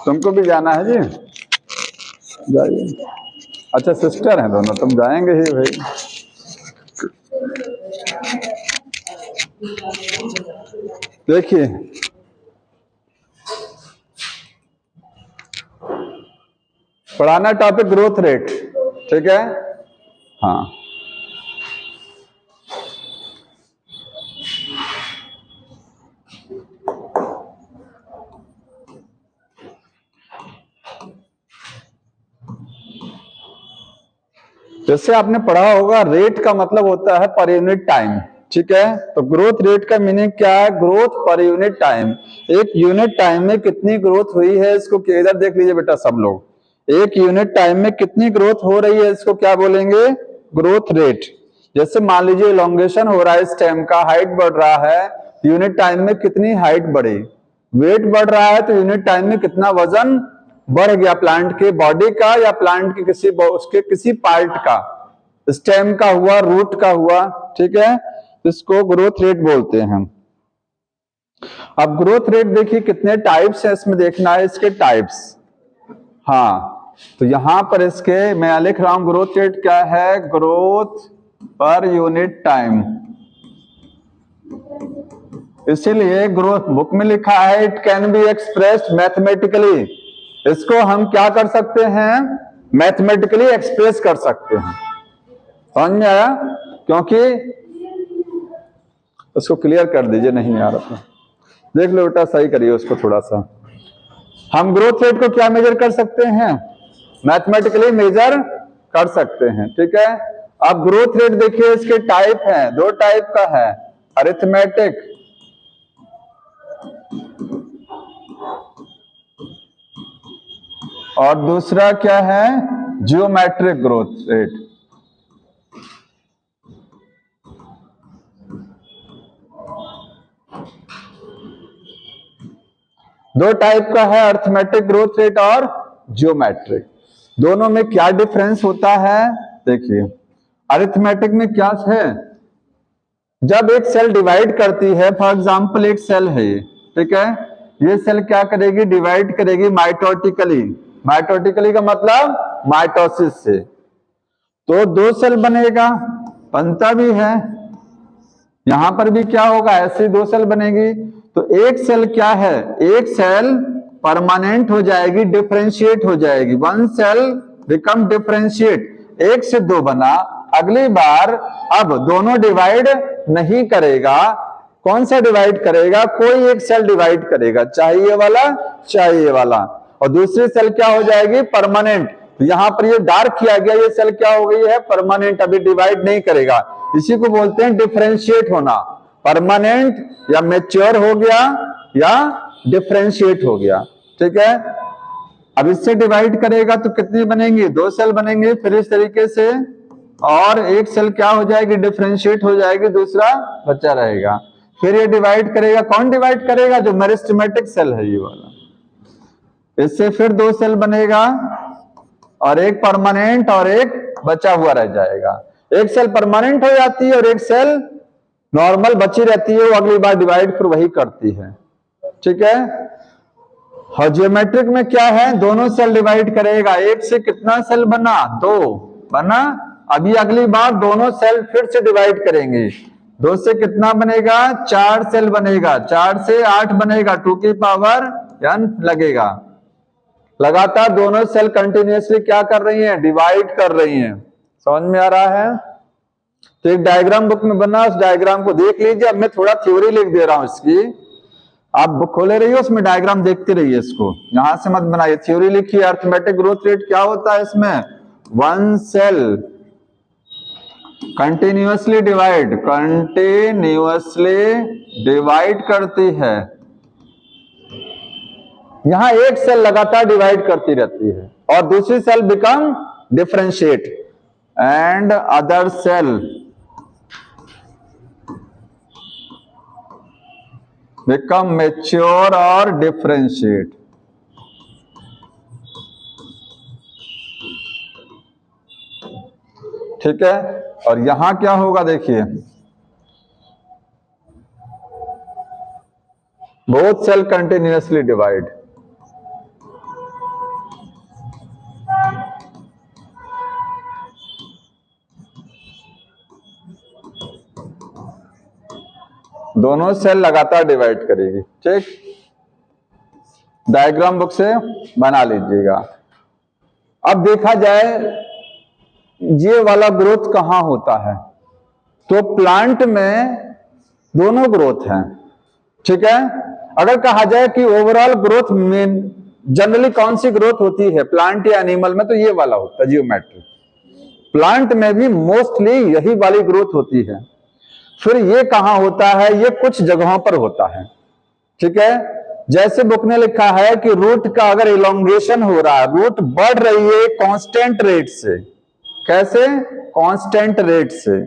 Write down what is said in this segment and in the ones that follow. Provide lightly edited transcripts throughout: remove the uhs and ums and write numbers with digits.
तुमको भी जाना है जी? जाइए। अच्छा सिस्टर हैं दोनों, तुम जाएंगे ही भाई। देखिए पढ़ाना टॉपिक ग्रोथ रेट, ठीक है। हाँ जैसे आपने पढ़ा होगा, रेट का मतलब होता है पर यूनिट टाइम, ठीक है। तो ग्रोथ रेट का मीनिंग क्या है? Growth per unit time. एक यूनिट टाइम में कितनी ग्रोथ हुई है, इसको इधर देख लीजिए बेटा सब लोग। एक यूनिट टाइम में कितनी ग्रोथ हो रही है, इसको क्या बोलेंगे? Growth rate. जैसे मान लीजिए इलोंगेशन हो रहा है स्टेम का, हाइट बढ़ रहा है, यूनिट टाइम में कितनी हाइट बढ़ी। वेट बढ़ रहा है तो यूनिट टाइम में कितना वजन बढ़ गया प्लांट के बॉडी का, या प्लांट के उसके किसी पार्ट का, स्टेम का हुआ, रूट का हुआ, ठीक है। इसको ग्रोथ रेट बोलते हैं। अब ग्रोथ रेट देखिए कितने टाइप्स है, इसमें देखना है इसके टाइप्स। हाँ तो यहां पर इसके मैं लिख रहा हूं ग्रोथ रेट क्या है? Growth per unit time. इसीलिए ग्रोथ बुक में लिखा है it can be expressed mathematically. इसको हम क्या कर सकते हैं? मैथमेटिकली एक्सप्रेस कर सकते हैं। समझ में आया? क्योंकि उसको क्लियर कर दीजिए, नहीं आ रहा था। देख लो बेटा, सही करिए उसको थोड़ा सा। हम ग्रोथ रेट को क्या मेजर कर सकते हैं? मैथमेटिकली मेजर कर सकते हैं, ठीक है। अब ग्रोथ रेट देखिए इसके टाइप हैं, दो टाइप का है, अरिथमेटिक और दूसरा क्या है? Geometric growth rate. दो टाइप का है, अरिथमेटिक ग्रोथ रेट और जियोमेट्रिक। दोनों में क्या डिफरेंस होता है? देखिए अरिथमेटिक में क्या है, जब एक सेल डिवाइड करती है, फॉर एग्जांपल एक सेल है ये, ठीक है, ये सेल क्या करेगी? डिवाइड करेगी माइटोटिकली। माइटोटिकली का मतलब माइटोसिस से। तो दो सेल बनेगा, बनता भी है, यहां पर भी क्या होगा? ऐसे दो सेल बनेगी। तो एक सेल क्या है? एक सेल परमानेंट हो जाएगी, डिफरेंशिएट हो जाएगी। One cell become differentiate. एक से दो बना, अगली बार अब दोनों डिवाइड नहीं करेगा। कौन सा डिवाइड करेगा? कोई एक सेल डिवाइड करेगा, चाहे ये वाला चाहे ये वाला, और दूसरी सेल क्या हो जाएगी? परमानेंट। यहां पर ये डार्क किया गया, ये सेल क्या हो गई है? परमानेंट, अभी डिवाइड नहीं करेगा। इसी को बोलते हैं डिफरेंशिएट होना। परमानेंट या मैच्योर हो गया या डिफरेंशिएट हो गया, ठीक है। अब इससे डिवाइड करेगा तो कितनी बनेंगी? दो सेल बनेंगे। फिर इस तरीके से और एक सेल क्या हो जाएगी? डिफरेंशिएट हो जाएगी, दूसरा बचा रहेगा। फिर ये डिवाइड करेगा, कौन डिवाइड करेगा? जो मेरिस्टेमेटिक सेल है ये वाला। इससे फिर दो सेल बनेगा और एक परमानेंट और एक बचा हुआ रह जाएगा। एक सेल परमानेंट हो जाती है और एक सेल नॉर्मल बची रहती है, वो अगली बार डिवाइड फिर वही करती है, ठीक है। और जियोमेट्रिक में क्या है? दोनों सेल डिवाइड करेगा। एक से कितना सेल बना? दो बना। अभी अगली बार दोनों सेल फिर से डिवाइड करेंगे। दो से कितना बनेगा? चार सेल बनेगा। चार से आठ बनेगा, 2 की पावर n लगेगा। लगातार दोनों सेल कंटिन्यूअसली क्या कर रही हैं? डिवाइड कर रही हैं। समझ में आ रहा है? तो एक डायग्राम बुक में बना, उस डायग्राम को देख लीजिए। अब मैं थोड़ा थ्योरी लिख दे रहा हूं इसकी, आप बुक खोले रहिए, उसमें डायग्राम देखते रहिए। इसको यहां से मत बनाइए, थ्योरी लिखिए। अरिथमेटिक ग्रोथ रेट क्या होता है इसमें? वन सेल कंटिन्यूअसली डिवाइड करती है। यहां एक सेल लगातार डिवाइड करती रहती है और दूसरी cell become differentiate and other cell become mature और डिफरेंशिएट। ठीक है। और यहां क्या होगा? देखिए बोथ सेल कंटिन्यूअसली डिवाइड, दोनों सेल लगातार डिवाइड करेगी। ठीक, डायग्राम बुक से बना लीजिएगा। अब देखा जाए ये वाला ग्रोथ कहां होता है, तो प्लांट में दोनों ग्रोथ हैं। ठीक है, अगर कहा जाए कि ओवरऑल ग्रोथ में जनरली कौन सी ग्रोथ होती है प्लांट या एनिमल में, तो ये वाला होता है जियोमेट्रिक। प्लांट में भी मोस्टली यही वाली ग्रोथ होती है। फिर ये कहां होता है, ये कुछ जगहों पर होता है। ठीक है, जैसे बुक ने लिखा है कि रूट का अगर इलोंगेशन हो रहा है, रूट बढ़ रही है कांस्टेंट रेट से। कैसे? कांस्टेंट रेट से।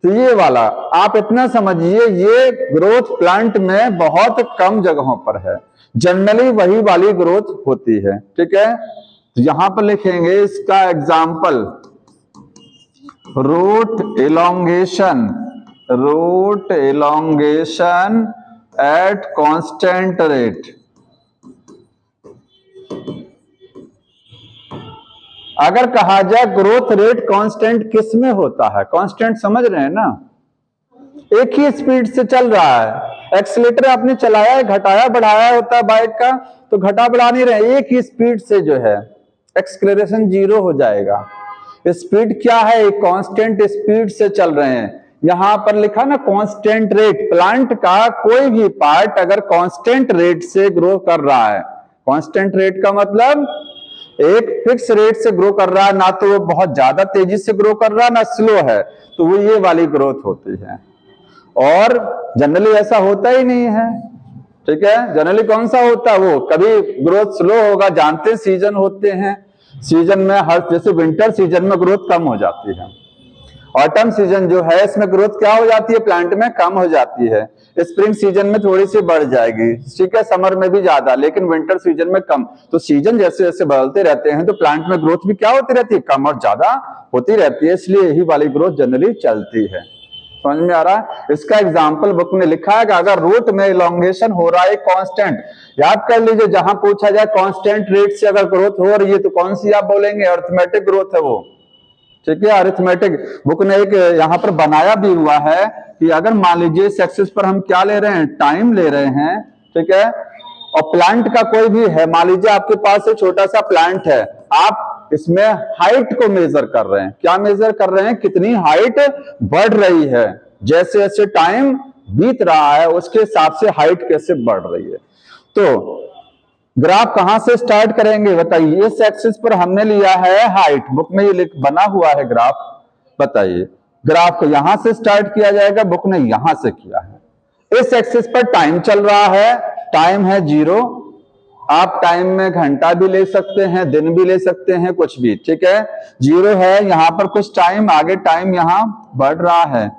तो ये वाला आप इतना समझिए, ये ग्रोथ प्लांट में बहुत कम जगहों पर है, जनरली वही वाली ग्रोथ होती है। ठीक है, तो यहां पर लिखेंगे इसका example, root elongation, root elongation at constant rate. अगर कहा जाए ग्रोथ रेट कांस्टेंट किस में होता है, कांस्टेंट समझ रहे हैं ना, एक ही स्पीड से चल रहा है। एक्सीलेटर आपने चलाया है, घटाया बढ़ाया होता है बाइक का, तो घटा बढ़ा नहीं रहे, एक ही स्पीड से जो है एक्सेलरेशन 0 हो जाएगा। स्पीड क्या है, एक कांस्टेंट स्पीड से चल रहे हैं। यहां पर लिखा ना कांस्टेंट रेट, प्लांट का कोई भी पार्ट अगर कांस्टेंट रेट से ग्रो कर रहा है, कांस्टेंट रेट का मतलब एक फिक्स रेट से ग्रो कर रहा है, ना तो वो बहुत ज्यादा तेजी से ग्रो कर रहा है ना स्लो है, तो वो ये वाली ग्रोथ होती है। और जनरली ऐसा होता ही नहीं है। ठीक है, जनरली कौन सा होता है, वो कभी ग्रोथ स्लो होगा, जानते हैं सीजन होते हैं, सीजन में हर जैसे विंटर सीजन में ग्रोथ कम हो जाती है, ऑटम सीजन जो है इसमें ग्रोथ क्या हो जाती है प्लांट में, कम हो जाती है, स्प्रिंग सीजन में थोड़ी सी बढ़ जाएगी, ठीक है, समर में भी ज्यादा, लेकिन विंटर सीजन में कम। तो सीजन जैसे जैसे बदलते रहते हैं तो प्लांट में ग्रोथ भी क्या होती रहती है, कम और ज्यादा होती रहती है, इसलिए यही वाली ग्रोथ जनरली चलती है। समझ में आ रहा है? इसका एग्जाम्पल बुक में लिखा है कि अगर रूट में इलोंगेशन हो रहा है कांस्टेंट, याद कर लीजिए जहां पूछा जाए कांस्टेंट रेट से अगर ग्रोथ हो रही है तो कौन सी आप बोलेंगे, अरिथमेटिक ग्रोथ है वो। ठीक है, अरिथमेटिक। बुक ने एक यहां पर बनाया भी हुआ है कि अगर मान लीजिए इस एक्सिस पर हम क्या ले रहे हैं, टाइम ले रहे हैं। ठीक है, और प्लांट का कोई भी है, मान लीजिए आपके पास एक छोटा सा प्लांट है, आप इसमें हाइट को मेजर कर रहे हैं, क्या मेजर कर रहे हैं, कितनी हाइट बढ़ रही है, जैसे जैसे टाइम बीत रहा है उसके हिसाब से हाइट कैसे बढ़ रही है। तो ग्राफ कहां से स्टार्ट करेंगे बताइए, इस एक्सिस पर हमने लिया है हाइट, बुक में ये बना हुआ है ग्राफ, बताइए ग्राफ को यहां से स्टार्ट किया जाएगा, बुक ने यहां से किया है। इस एक्सिस पर टाइम चल रहा है, टाइम है 0, आप टाइम में घंटा भी ले सकते हैं, दिन भी ले सकते हैं, कुछ भी। ठीक है, 0 है, यहां पर कुछ टाइम आगे, टाइम यहां बढ़ रहा है,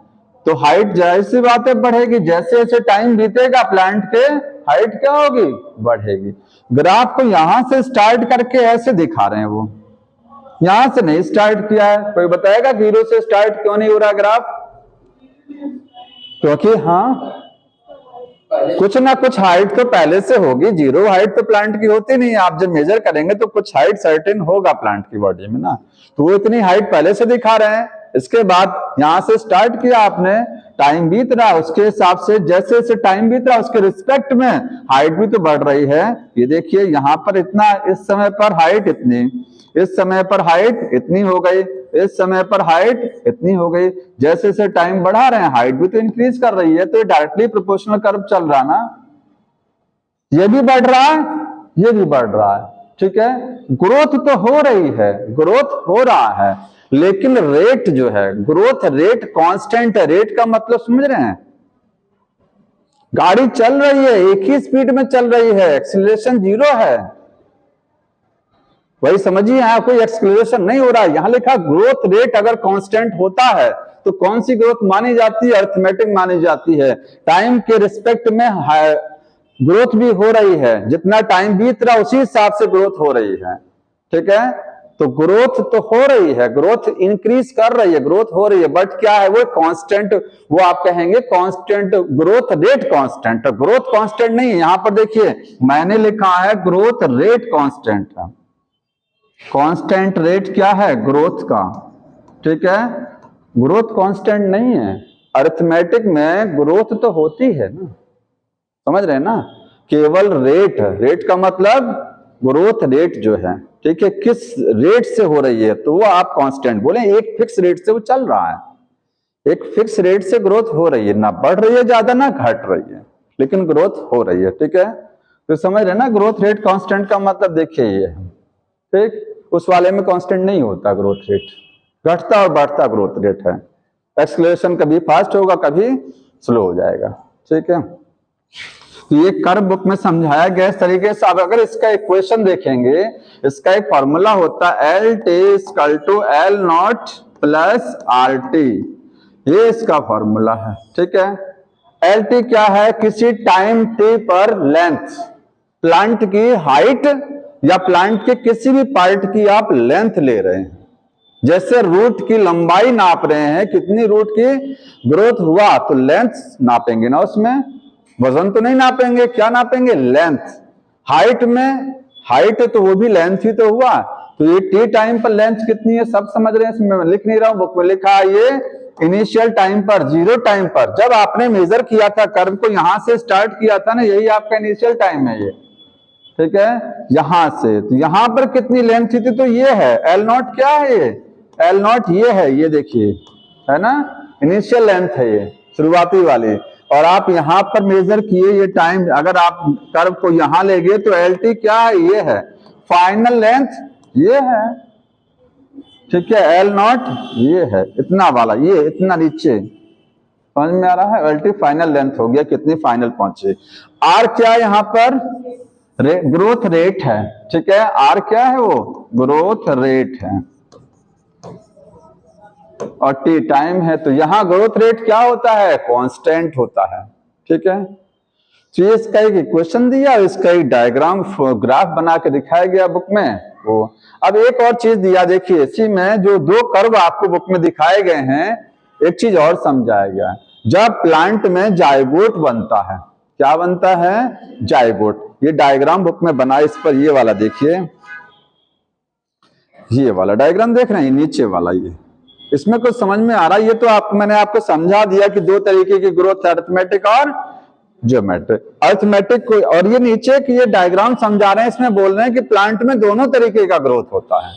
तो हाइट जाहिर सी बात है बढ़ेगी, जैसे जैसे टाइम बीतेगा प्लांट के हाइट क्या होगी, बढ़ेगी। ग्राफ को यहां से स्टार्ट करके ऐसे दिखा रहे हैं, वो यहां से नहीं स्टार्ट किया है। कोई बताएगा 0 से स्टार्ट क्यों नहीं हो रहा ग्राफ? क्योंकि हाँ, कुछ ना कुछ हाइट तो पहले से होगी, 0 हाइट तो प्लांट की होती नहीं है, आप जब मेजर करेंगे तो कुछ हाइट सर्टेन होगा प्लांट की बॉडी में ना, तो वो इतनी हाइट पहले से दिखा रहे हैं। इसके बाद यहां से स्टार्ट किया आपने, टाइम बीत रहा, उसके हिसाब से जैसे जैसे टाइम बीत रहा उसके रिस्पेक्ट में हाइट भी तो बढ़ रही है। ये देखिए यहां पर इतना, इस समय पर हाइट इतनी, इस समय पर हाइट इतनी हो गई, इस समय पर हाइट इतनी हो गई, जैसे जैसे टाइम बढ़ा रहे हैं हाइट भी तो इंक्रीज कर रही है, तो ये डायरेक्टली प्रोपोर्शनल कर्व चल रहा ना, ये भी बढ़ रहा है, ये भी बढ़ रहा है। ठीक है, ग्रोथ तो हो रही है, ग्रोथ हो रहा है, लेकिन रेट जो है, ग्रोथ रेट कांस्टेंट है। रेट का मतलब समझ रहे हैं, गाड़ी चल रही है, एक ही स्पीड में चल रही है, एक्सीलरेशन 0 है, वही समझिए, यहां कोई एक्सीलरेशन नहीं हो रहा है। यहां लिखा ग्रोथ रेट अगर कांस्टेंट होता है तो कौन सी ग्रोथ मानी जाती है, अरिथमेटिक मानी जाती है। टाइम के रिस्पेक्ट में ग्रोथ भी हो रही है, जितना टाइम बीत रहा उसी हिसाब से ग्रोथ हो रही है। ठीक है, तो ग्रोथ तो हो रही है, ग्रोथ इंक्रीज कर रही है, ग्रोथ हो रही है, बट क्या है वो कांस्टेंट, वो आप कहेंगे constant growth rate constant, growth constant नहीं है। यहां पर देखिए मैंने लिखा है ग्रोथ रेट कांस्टेंट है, कांस्टेंट रेट क्या है, ग्रोथ का। ठीक है, ग्रोथ कांस्टेंट नहीं है, अरिथमेटिक में ग्रोथ तो होती है ना, समझ रहे हैं ना, केवल रेट का मतलब ग्रोथ रेट जो है, ठीक है, किस रेट से हो रही है, तो वो आप कांस्टेंट बोले, एक फिक्स रेट से वो चल रहा है, एक फिक्स रेट से ग्रोथ हो रही है, ना बढ़ रही है ज्यादा ना घट रही है, लेकिन ग्रोथ हो रही है, ठीक है। तो समझ रहे ना, ग्रोथ रेट कांस्टेंट का मतलब देखिए ये, ठीक, उस वाले में कांस्टेंट नहीं होता ग्रोथ रेट, घटता और बढ़ता ग्रोथ रेट है, एक्सेलरेशन कभी फास्ट होगा कभी स्लो हो जाएगा, ठीक है। तो ये कर्व बुक में समझाया गया इस तरीके से। अब अगर इसका इक्वेशन देखेंगे, इसका एक फॉर्मूला होता है L T equal to L naught plus R T, ये इसका फॉर्मूला है, ठीक है। एल टी क्या है, किसी टाइम टी पर लेंथ, प्लांट की हाइट या प्लांट के किसी भी पार्ट की आप लेंथ ले रहे हैं, जैसे रूट की लंबाई नाप रहे हैं, कितनी रूट की ग्रोथ हुआ तो लेंथ नापेंगे ना, उसमें वजन तो नहीं नापेंगे, क्या नापेंगे, लेंथ। हाइट में, हाइट है तो वो भी लेंथ ही तो हुआ, तो ये टी टाइम पर लेंथ कितनी है सब समझ रहे हैं, इसमें मैं लिख नहीं रहा हूं, बुक में लिखा है ये इनिशियल टाइम पर, जीरो टाइम पर जब आपने मेजर किया था कर्व को, यहां से स्टार्ट किया था ना, यही आपका इनिशियल टाइम है ये, ठीक है, यहां से, तो यहां पर कितनी लेंथ थी, तो ये है एल नॉट, क्या है ये एल नॉट, ये है, ये देखिए है ना, इनिशियल लेंथ है ये शुरुआती वाली, और आप यहां पर मेजर किए ये टाइम, अगर आप कर्व को यहां ले गए तो एल टी क्या है, ये है फाइनल लेंथ, ये है, ठीक है, एल नॉट ये है इतना वाला, ये इतना नीचे, समझ में आ रहा है, एल टी फाइनल लेंथ हो गया, कितनी फाइनल पहुंचे। आर क्या है यहां पर, ग्रोथ रेट है, ठीक है, आर क्या है, वो ग्रोथ रेट है, और टी टाइम है, तो यहां ग्रोथ रेट क्या होता है, कांस्टेंट होता है, ठीक है। तो ये इसका एक इक्वेशन दिया, इसका एक डायग्राम ग्राफ बना के दिखाया गया बुक में वो। अब एक और चीज दिया, देखिए इसी में जो दो कर्व आपको बुक में दिखाए गए हैं, एक चीज और समझाया गया, जब प्लांट में जायगोट बनता है, क्या बनता है, जायगोट, ये डायग्राम बुक में बना, इस पर ये वाला देखिए, ये वाला डायग्राम देख रहे हैं, नीचे वाला, ये इसमें कुछ समझ में आ रहा है, ये तो मैंने आपको समझा दिया कि दो तरीके की ग्रोथ, अरिथमेटिक और ज्योमेट्रिक। अरिथमेटिक को, और ये नीचे की ये डायग्राम समझा रहे हैं, इसमें बोल रहे हैं कि प्लांट में दोनों तरीके का ग्रोथ होता है,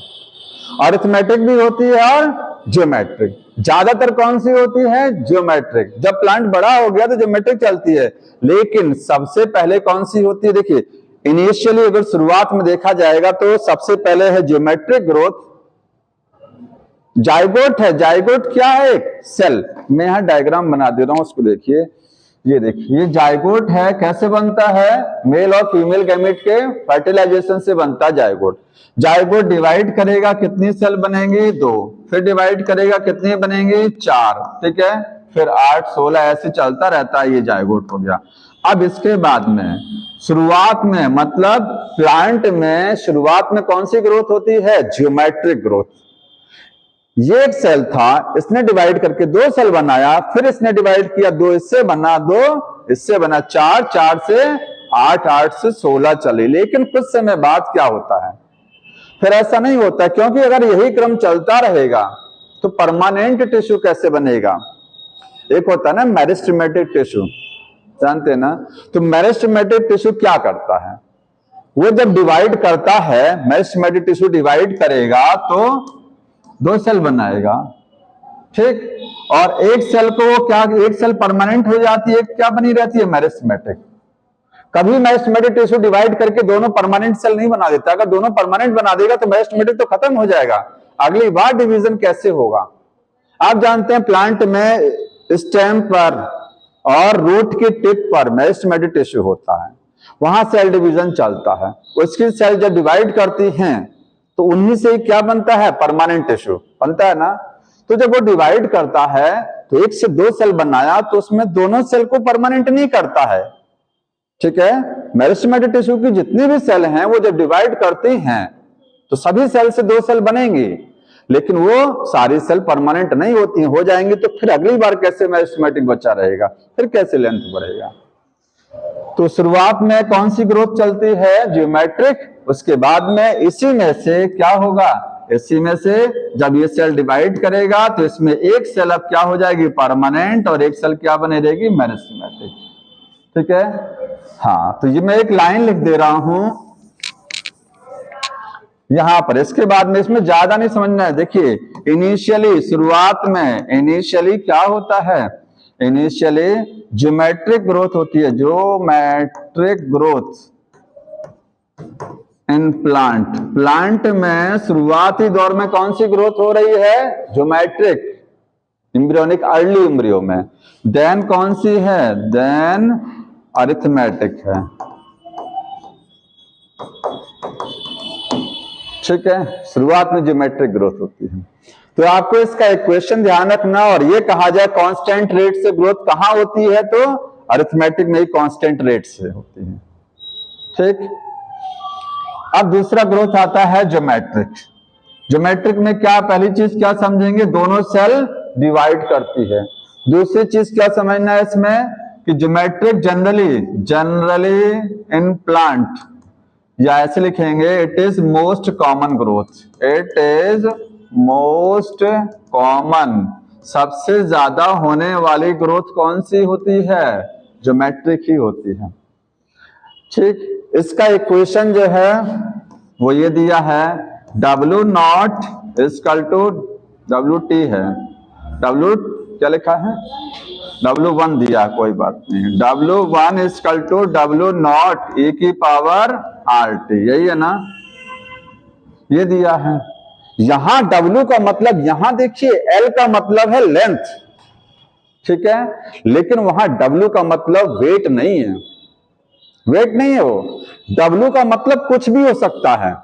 अरिथमेटिक भी होती है और ज्योमेट्रिक। ज्यादातर कौन सी होती है, ज्योमेट्रिक, जब प्लांट बड़ा हो गया तो ज्योमेट्रिक चलती है, लेकिन सबसे पहले कौन सी होती है, देखिए इनिशियली अगर शुरुआत में देखा जाएगा तो सबसे पहले है ज्योमेट्रिक ग्रोथ, जायगोट है, जायगोट क्या है, एक सेल, मैं यहां डायग्राम बना दे रहा हूं, उसको देखिए, ये देखिए ये जायगोट है, कैसे बनता है, मेल और फीमेल गैमेट के फर्टिलाइजेशन से बनता है जायगोट। जायगोट डिवाइड करेगा, कितनी सेल बनेंगे, 2, फिर डिवाइड करेगा, कितने बनेंगे, 4, ठीक है, फिर 8, 16 ऐसे चलता रहता है, ये जायगोट हो गया। अब इसके बाद में शुरुआत में, मतलब प्लांट में शुरुआत में कौन सी ग्रोथ होती है, ज्योमेट्रिक ग्रोथ। ये एक सेल था, इसने डिवाइड करके 2 सेल बनाया, फिर इसने डिवाइड किया, 2 इससे बना, 2 इससे बना, 4, 4 से 8, 8 से 16 चले, लेकिन कुछ समय बाद क्या होता है, फिर ऐसा नहीं होता, क्योंकि अगर यही क्रम चलता रहेगा तो परमानेंट टिश्यू कैसे बनेगा, एक होता है ना मेरिस्टेमेटिक टिश्यू, जानते हैं ना, तो मेरिस्टेमेटिक टिश्यू क्या करता है, वो जब डिवाइड करता है, मेरिस्टेमेटिक टिश्यू डिवाइड करेगा तो 2 सेल बनाएगा, ठीक, और एक सेल को क्या, एक सेल परमानेंट हो जाती है, क्या बनी रहती है, मेरिस्टेमेटिक। कभी मेरिस्टेमेटिक टिश्यू डिवाइड करके दोनों परमानेंट सेल नहीं बना देता, अगर दोनों परमानेंट बना देगा तो मेरिस्टेमेटिक तो खत्म हो जाएगा, अगली बार डिवीजन कैसे होगा। आप जानते हैं प्लांट में स्टेम पर और रूट की टिप पर मेरिस्टेमेटिक टिश्यू होता है, वहां सेल डिवीजन चलता है, उसकी सेल जब डिवाइड करती हैं तो उन्हीं से क्या बनता है, परमानेंट टिश्यू बनता है ना। तो जब वो डिवाइड करता है तो 1 से 2 सेल बनाया, तो उसमें दोनों सेल को परमानेंट नहीं करता है, ठीक है। मेरिस्टेमेटिक टिश्यू की जितनी भी सेल हैं वो जब डिवाइड करती हैं तो सभी सेल से 2 सेल बनेंगी, लेकिन वो सारी सेल परमानेंट नहीं होती हैं, हो जाएंगी तो फिर अगली बार कैसे मेरिस्टेमेटिक बचा रहेगा, फिर कैसे लेंथ बढ़ेगा। तो शुरुआत में कौन सी ग्रोथ चलती है, ज्योमेट्रिक, उसके बाद में इसी में से क्या होगा, इसी में से जब ये सेल डिवाइड करेगा तो इसमें एक सेल अब क्या हो जाएगी, परमानेंट, और एक सेल क्या बने रहेगी, मेरिस्टेमेटिक। ठीक है। हाँ, तो ये मैं एक लाइन लिख दे रहा हूं यहां पर, इसके बाद में इसमें ज्यादा नहीं समझना है। देखिए इनिशियली, शुरुआत में इनिशियली क्या होता है, इनिशियली ज्योमेट्रिक ग्रोथ होती है, geometric growth in plant. Plant में शुरुआती दौर में कौन सी ग्रोथ हो रही है, ज्योमेट्रिक, एम्ब्रियोनिक, अर्ली एम्ब्रियो में। देन कौन सी है, देन अरिथमेटिक है। ठीक है, शुरुआत में ज्योमेट्रिक ग्रोथ होती है। तो आपको इसका इक्वेशन ध्यान रखना, और ये कहा जाए कांस्टेंट रेट से ग्रोथ कहां होती है, तो अरिथमेटिक में ही कांस्टेंट रेट से होती है। ठीक। अब दूसरा ग्रोथ आता है ज्योमेट्रिक। ज्योमेट्रिक में क्या, पहली चीज क्या समझेंगे, दोनों सेल डिवाइड करती है। दूसरी चीज क्या समझना है इसमें कि ज्योमेट्रिक जनरली इन प्लांट, या ऐसे लिखेंगे, it is most common growth, it is most common, सबसे ज्यादा होने वाली ग्रोथ कौन सी होती है, ज्योमेट्रिक ही होती है। ठीक। इसका इक्वेशन जो है वो ये दिया है, W0 इक्वल टू WT है, W क्या लिखा है, W1 दिया, कोई बात नहीं, W1 equal to W0 e की पावर RT, यही है ना, ये दिया है। यहां W का मतलब, यहां देखिए L का मतलब है लेंथ, ठीक है, लेकिन वहां W का मतलब वेट नहीं है, वेट नहीं है वो। W का मतलब कुछ भी हो सकता है,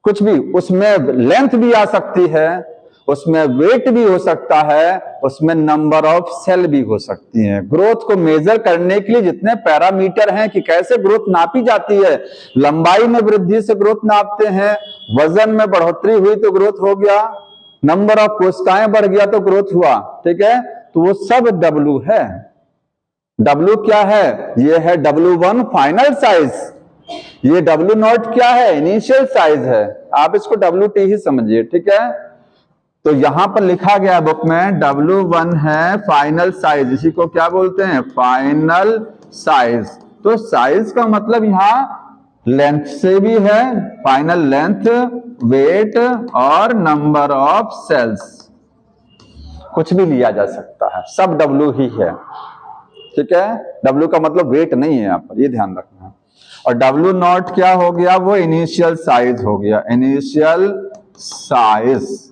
कुछ भी, उसमें लेंथ भी आ सकती है, उसमें वेट भी हो सकता है, उसमें नंबर ऑफ सेल भी हो सकती हैं। ग्रोथ को मेजर करने के लिए जितने पैरामीटर हैं कि कैसे ग्रोथ नापी जाती है, लंबाई में वृद्धि से ग्रोथ नापते हैं, वजन में बढ़ोतरी हुई तो ग्रोथ हो गया, नंबर ऑफ कोशिकाएं बढ़ गया तो ग्रोथ हुआ। ठीक है, तो वो सब W है। W क्या है, ये है W1 फाइनल साइज, ये W0 क्या है, इनिशियल साइज है। आप इसको WT ही समझिए। ठीक है, तो यहां पर लिखा गया बुक में W1 है फाइनल साइज, इसी को क्या बोलते हैं, फाइनल साइज। तो साइज का मतलब यहां लेंथ से भी है, फाइनल लेंथ, वेट और नंबर ऑफ सेल्स, कुछ भी लिया जा सकता है, सब W ही है। ठीक है, W का मतलब वेट नहीं है, यहां पर ये ध्यान रखना है। और W0 क्या हो गया, वो इनिशियल साइज हो गया, इनिशियल साइज।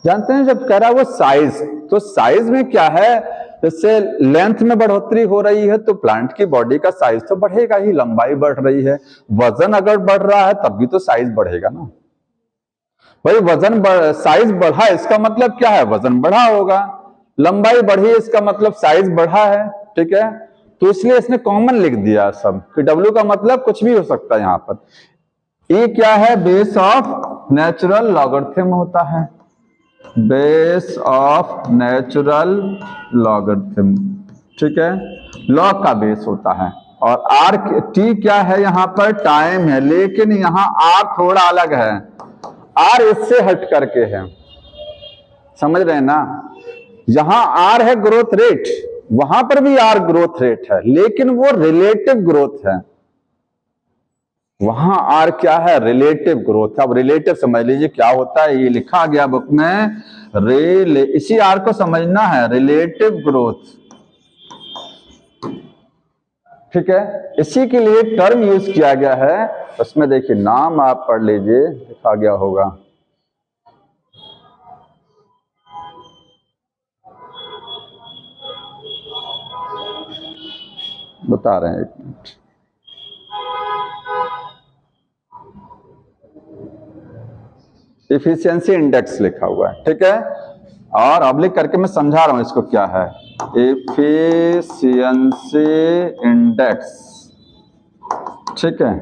जानते हैं जब कह रहा है वो साइज, तो साइज में क्या है, जैसे लेंथ में बढ़ोतरी हो रही है तो प्लांट की बॉडी का साइज तो बढ़ेगा ही, लंबाई बढ़ रही है, वजन अगर बढ़ रहा है तब भी तो साइज बढ़ेगा ना भाई। वजन साइज बढ़ा, इसका मतलब क्या है, वजन बढ़ा होगा, लंबाई बढ़ी, इसका मतलब साइज बढ़ा है। ठीक है, तो इसलिए इसने कॉमन लिख दिया सब कि W का मतलब कुछ भी हो सकता है यहां पर। ये क्या है, बेस ऑफ नेचुरल लॉगरिथम होता है, बेस ऑफ नेचुरल लॉगरिथम। ठीक है, लॉग का बेस होता है। और R T क्या है, यहां पर टाइम है, लेकिन यहां R थोड़ा अलग है, R इससे हट करके है, समझ रहे हैं ना। यहां R है ग्रोथ रेट, वहां पर भी R ग्रोथ रेट है, लेकिन वो रिलेटिव ग्रोथ है, वहां R क्या है, रिलेटिव ग्रोथ है। अब रिलेटिव समझ लीजिए क्या होता है, ये लिखा गया बुक में, इसी R को समझना है, रिलेटिव ग्रोथ। ठीक है, इसी के लिए टर्म यूज किया गया है, उसमें देखिए नाम आप पढ़ लीजिए, लिखा गया होगा, बता रहे हैं, एक मिनट। इफिशियंसी इंडेक्स लिखा हुआ है। ठीक है, और ऑब्लिक करके मैं समझा रहा हूं इसको क्या है, इफिशियंसी इंडेक्स। ठीक है,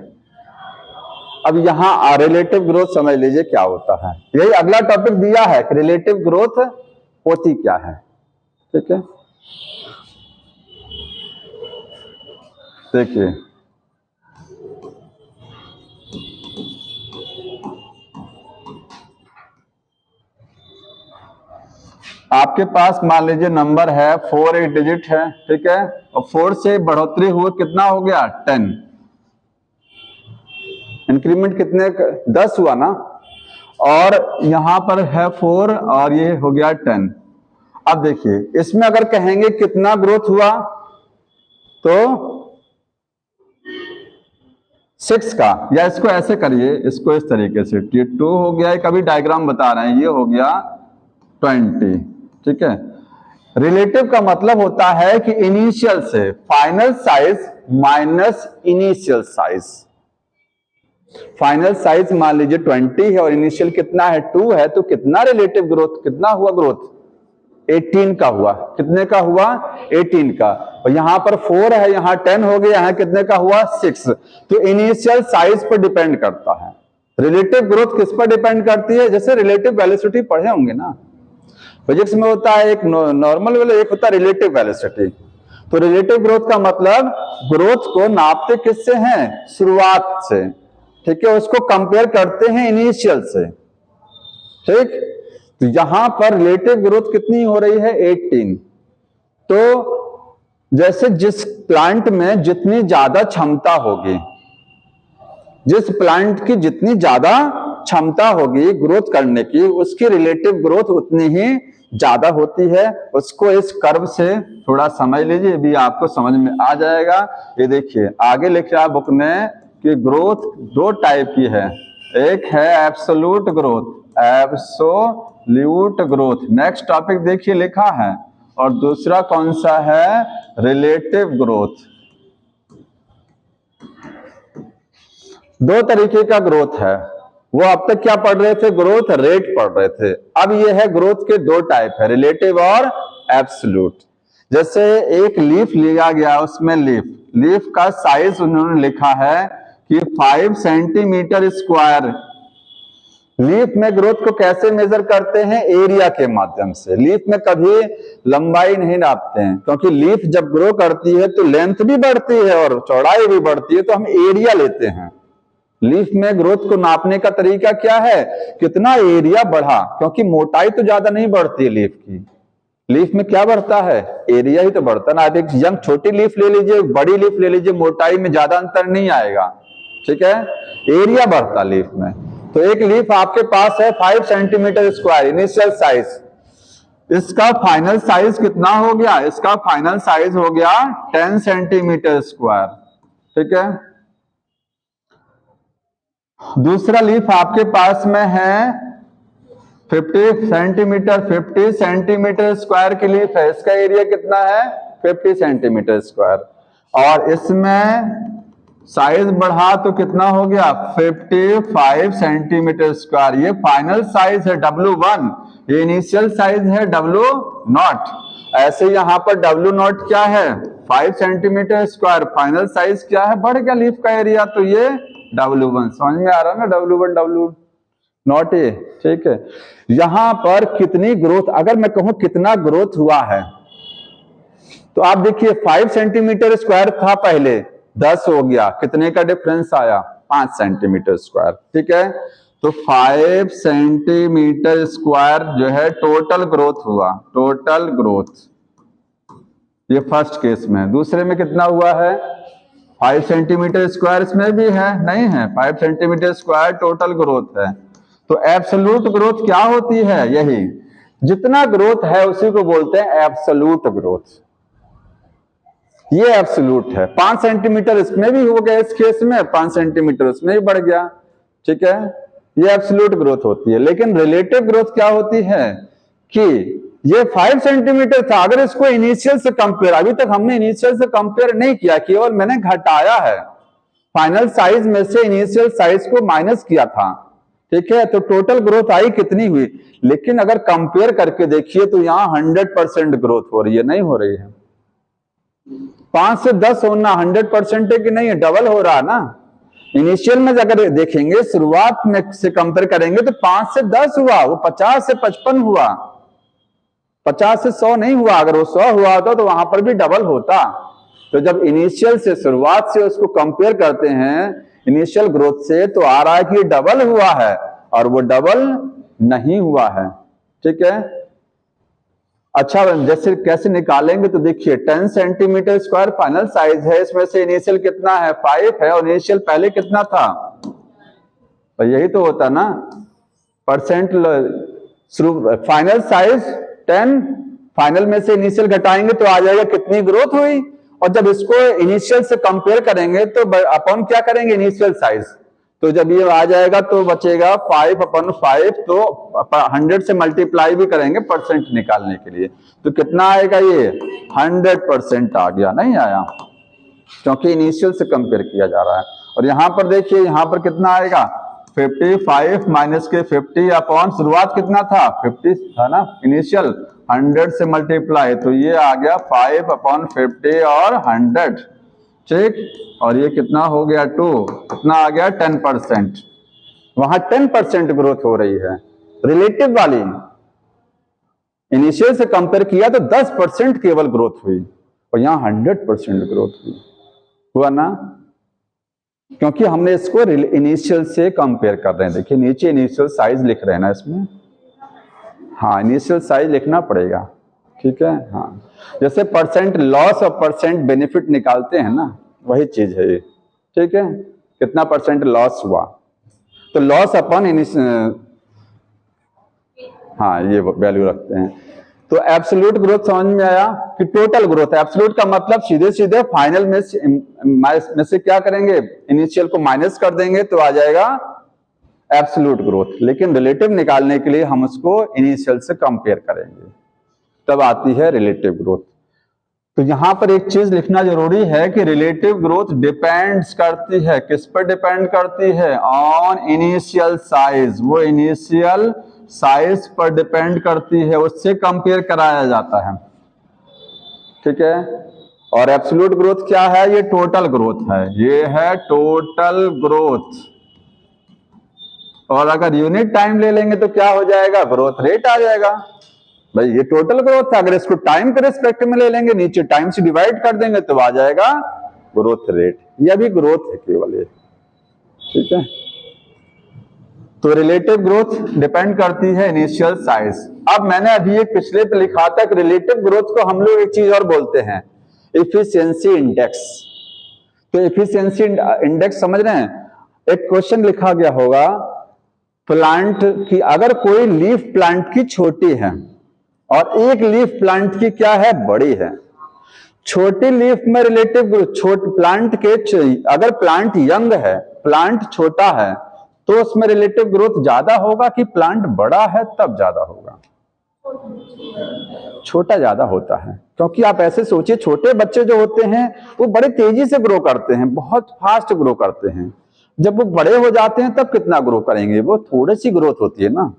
अब यहां रिलेटिव ग्रोथ समझ लीजिए क्या होता है, यही अगला टॉपिक दिया है कि रिलेटिव ग्रोथ होती क्या है। ठीक है, देखिए आपके पास मान लीजिए नंबर है 4 एक डिजिट है, ठीक है, और 4 से बढ़ोतरी हुई कितना हो गया 10, इंक्रीमेंट कितने 10 हुआ ना, और यहां पर है 4 और ये हो गया 10। अब देखिए इसमें अगर कहेंगे कितना ग्रोथ हुआ तो 6 का, या इसको ऐसे करिए, इसको इस तरीके से, ये 2 हो गया, एक अभी डायग्राम बता रहे हैं, ये हो गया 20, ठीक है। रिलेटिव का मतलब होता है कि इनिशियल से final size minus initial size. Final size मान लीजिए 20 है और इनिशियल कितना है 2 है, तो कितना रिलेटिव ग्रोथ, कितना हुआ ग्रोथ 18 का हुआ। कितने का हुआ 18 का। और यहां पर 4 है, यहां 10 हो गया, यहां कितने का हुआ 6। तो इनिशियल साइज पर डिपेंड करता है। रिलेटिव ग्रोथ किस पर डिपेंड करती है, जैसे रिलेटिव वेलोसिटी पढ़े होंगे ना फिजिक्स में, होता है एक नॉर्मल वेलो, एक होता है रिलेटिव वेलोसिटी। तो रिलेटिव ग्रोथ का मतलब ग्रोथ को नापते किससे हैं, शुरुआत से, ठीक है, उसको कंपेयर करते हैं इनिशियल से, ठीक। तो यहां पर रिलेटिव ग्रोथ कितनी हो रही है 18। तो जैसे जिस प्लांट में जितनी ज्यादा क्षमता होगी, जिस प्लांट की जितनी ज्यादा क्षमता होगी ग्रोथ करने की, उसकी रिलेटिव ग्रोथ उतनी ही ज्यादा होती है। उसको इस कर्व से थोड़ा समझ लीजिए, भी आपको समझ में आ जाएगा। ये देखिए आगे लिखा बुक में कि ग्रोथ 2 टाइप की है, एक है absolute growth, absolute growth, next topic देखिए लिखा है, और दूसरा कौन सा है, रिलेटिव ग्रोथ। 2 तरीके का ग्रोथ है। वो अब तक क्या पढ़ रहे थे, ग्रोथ रेट पढ़ रहे थे। अब ये है ग्रोथ के 2 टाइप है, रिलेटिव और एब्सोल्यूट। जैसे एक लीफ लिया गया, उसमें लीफ का साइज उन्होंने लिखा है कि 5 सेंटीमीटर स्क्वायर। लीफ में ग्रोथ को कैसे मेजर करते हैं, एरिया के माध्यम से। लीफ में कभी लंबाई नहीं नापते हैं, क्योंकि लीफ जब ग्रो करती है तो लेंथ भी बढ़ती है और चौड़ाई भी बढ़ती है, तो हम एरिया लेते हैं। लीफ में ग्रोथ को नापने का तरीका क्या है, कितना एरिया बढ़ा, क्योंकि मोटाई तो ज्यादा नहीं बढ़ती है लीफ की। लीफ में क्या बढ़ता है, एरिया ही तो बढ़ता है ना। आप एक यंग छोटी लीफ ले लीजिए, बड़ी लीफ ले लीजिए, मोटाई में ज्यादा अंतर नहीं आएगा, ठीक है, एरिया बढ़ता लीफ में। तो एक लीफ आपके पास है 5 सेंटीमीटर स्क्वायर इनिशियल साइज, इसका फाइनल साइज कितना हो गया, इसका फाइनल साइज हो गया 10 सेंटीमीटर स्क्वायर, ठीक है। दूसरा लीफ आपके पास में है 50 सेंटीमीटर स्क्वायर की लीफ है, इसका एरिया कितना है 50 सेंटीमीटर स्क्वायर, और इसमें साइज बढ़ा तो कितना हो गया 55 सेंटीमीटर स्क्वायर। ये फाइनल साइज है W1, ये इनिशियल साइज है W0। ऐसे यहां पर W0 क्या है 5 सेंटीमीटर स्क्वायर, फाइनल साइज क्या है, बढ़ गया लीफ का एरिया, तो ये W1। समझ में आ रहा है ना, W1 W0 ये, ठीक है। यहां पर कितनी ग्रोथ, अगर मैं कहूं कितना ग्रोथ हुआ है, तो आप देखिए 5 सेंटीमीटर स्क्वायर था पहले, 10 हो गया, कितने का डिफरेंस आया 5 सेंटीमीटर स्क्वायर, ठीक है। तो 5 सेंटीमीटर स्क्वायर जो है टोटल ग्रोथ हुआ, टोटल ग्रोथ, ये फर्स्ट केस में। दूसरे में कितना हुआ है 5 सेंटीमीटर स्क्वायर, इसमें भी है नहीं है, 5 सेंटीमीटर स्क्वायर टोटल ग्रोथ है। तो एब्सोल्यूट ग्रोथ क्या होती है, यही जितना ग्रोथ है उसी को बोलते हैं एब्सोल्यूट ग्रोथ। ये एब्सोल्यूट है। 5 सेंटीमीटर इसमें भी हो गया, इस केस में 5 सेंटीमीटर उसमें भी बढ़ गया, ठीक है, ये एब्सोल्यूट ग्रोथ होती है। लेकिन रिलेटिव ग्रोथ क्या होती है कि ये 5 सेंटीमीटर था, अगर इसको इनिशियल से कंपेयर, अभी तक हमने इनिशियल से कंपेयर नहीं किया, केवल मैंने घटाया है, फाइनल साइज में से इनिशियल साइज को माइनस किया था, ठीक है, तो टोटल ग्रोथ आई कितनी हुई। लेकिन अगर कंपेयर करके देखिए तो यहां 100% ग्रोथ हो रही है, नहीं हो रही है। 5 से 10 होना 100% है कि नहीं है, डबल हो रहा ना। इनिशियल में अगर देखेंगे, शुरुआत में से कंपेयर करेंगे तो 5 से 10 हुआ, वो 50 से 55 हुआ, 50 से 100 नहीं हुआ। अगर वो 100 हुआ होता तो वहां पर भी डबल होता। तो जब इनिशियल से, शुरुआत से उसको कंपेयर करते हैं इनिशियल ग्रोथ से, तो आ रहा है कि डबल हुआ है, और वो डबल नहीं हुआ है, ठीक है। अच्छा, जैसे कैसे निकालेंगे तो देखिए 10 सेंटीमीटर स्क्वायर फाइनल साइज है, इसमें से इनिशियल कितना है 5 है, और इनिशियल पहले कितना था, तो यही तो होता ना परसेंट शुरू फाइनल साइज 10, फाइनल में से इनिशियल घटाएंगे तो आ जाएगा कितनी ग्रोथ हुई, और जब इसको इनिशियल से कंपेयर करेंगे तो अपॉन क्या करेंगे इनिशियल साइज, तो जब ये आ जाएगा तो बचेगा 5/5, तो 100 से मल्टीप्लाई भी करेंगे परसेंट निकालने के लिए, तो कितना आएगा ये 100% आ गया, नहीं आया क्योंकि इनिशियल से कंपेयर किया जा रहा है। और यहां पर देखिए यहां पर कितना आएगा 55 माइनस के 50 अपॉन शुरुआत कितना था 50 था ना इनिशियल, 100 से मल्टीप्लाई, तो ये आ गया 5/50 और 100, ठीक, और ये कितना हो गया 2, कितना आ गया 10%, वहां 10% ग्रोथ हो रही है रिलेटिव वाली, इनिशियल से कंपेयर किया तो 10% केवल ग्रोथ हुई, और यहां 100% ग्रोथ हुआ ना, क्योंकि हमने इसको इनिशियल से कंपेयर कर रहे हैं। देखिए नीचे इनिशियल साइज लिख रहे हैं ना इसमें, हाँ इनिशियल साइज लिखना पड़ेगा, ठीक है, हाँ जैसे परसेंट लॉस और परसेंट बेनिफिट निकालते हैं ना, वही चीज है ये, ठीक है, कितना परसेंट लॉस हुआ, तो लॉस अपॉन हाँ ये वैल्यू रखते हैं। तो एब्सोल्यूट ग्रोथ समझ में आया कि टोटल ग्रोथ, एब्सोल्यूट का मतलब सीधे सीधे फाइनल में से क्या करेंगे इनिशियल को माइनस कर देंगे तो आ जाएगा एब्सोल्यूट ग्रोथ, लेकिन रिलेटिव निकालने के लिए हम उसको इनिशियल से कंपेयर करेंगे, तब आती है रिलेटिव ग्रोथ। तो यहां पर एक चीज लिखना जरूरी है कि रिलेटिव ग्रोथ डिपेंड्स करती है, किस पर डिपेंड करती है, ऑन इनिशियल साइज, वो इनिशियल साइज पर डिपेंड करती है, उससे कंपेयर कराया जाता है, ठीक है। और एब्सोल्यूट ग्रोथ क्या है, ये टोटल ग्रोथ है, ये है टोटल ग्रोथ, और अगर यूनिट टाइम ले लेंगे तो क्या हो जाएगा ग्रोथ रेट आ जाएगा, भाई ये टोटल ग्रोथ है, अगर इसको टाइम के रिस्पेक्ट में ले लेंगे नीचे टाइम से डिवाइड कर देंगे तो आ जाएगा ग्रोथ रेट, यह भी ग्रोथ है केवल ये, ठीक है। तो रिलेटिव ग्रोथ डिपेंड करती है इनिशियल साइज। अब मैंने अभी एक पिछले पे लिखा था कि रिलेटिव ग्रोथ को हम लोग एक चीज और बोलते हैं एफिशिएंसी इंडेक्स। तो एफिशिएंसी इंडेक्स समझ रहे हैं, एक क्वेश्चन लिखा गया होगा प्लांट की, अगर कोई लीफ प्लांट की छोटी है और एक लीफ प्लांट की क्या है बड़ी है, छोटी लीफ में रिलेटिव ग्रोथ, छोटे प्लांट के अगर प्लांट यंग है प्लांट छोटा है तो उसमें रिलेटिव ग्रोथ ज्यादा होगा कि प्लांट बड़ा है तब ज्यादा होगा, छोटा ज्यादा होता है, क्योंकि आप ऐसे सोचिए छोटे बच्चे जो होते हैं वो बड़े तेजी से ग्रो करते हैं, बहुत फास्ट ग्रो करते हैं, जब वो बड़े हो जाते हैं तब कितना ग्रो करेंगे, वो थोड़ी सी ग्रोथ होती है ना,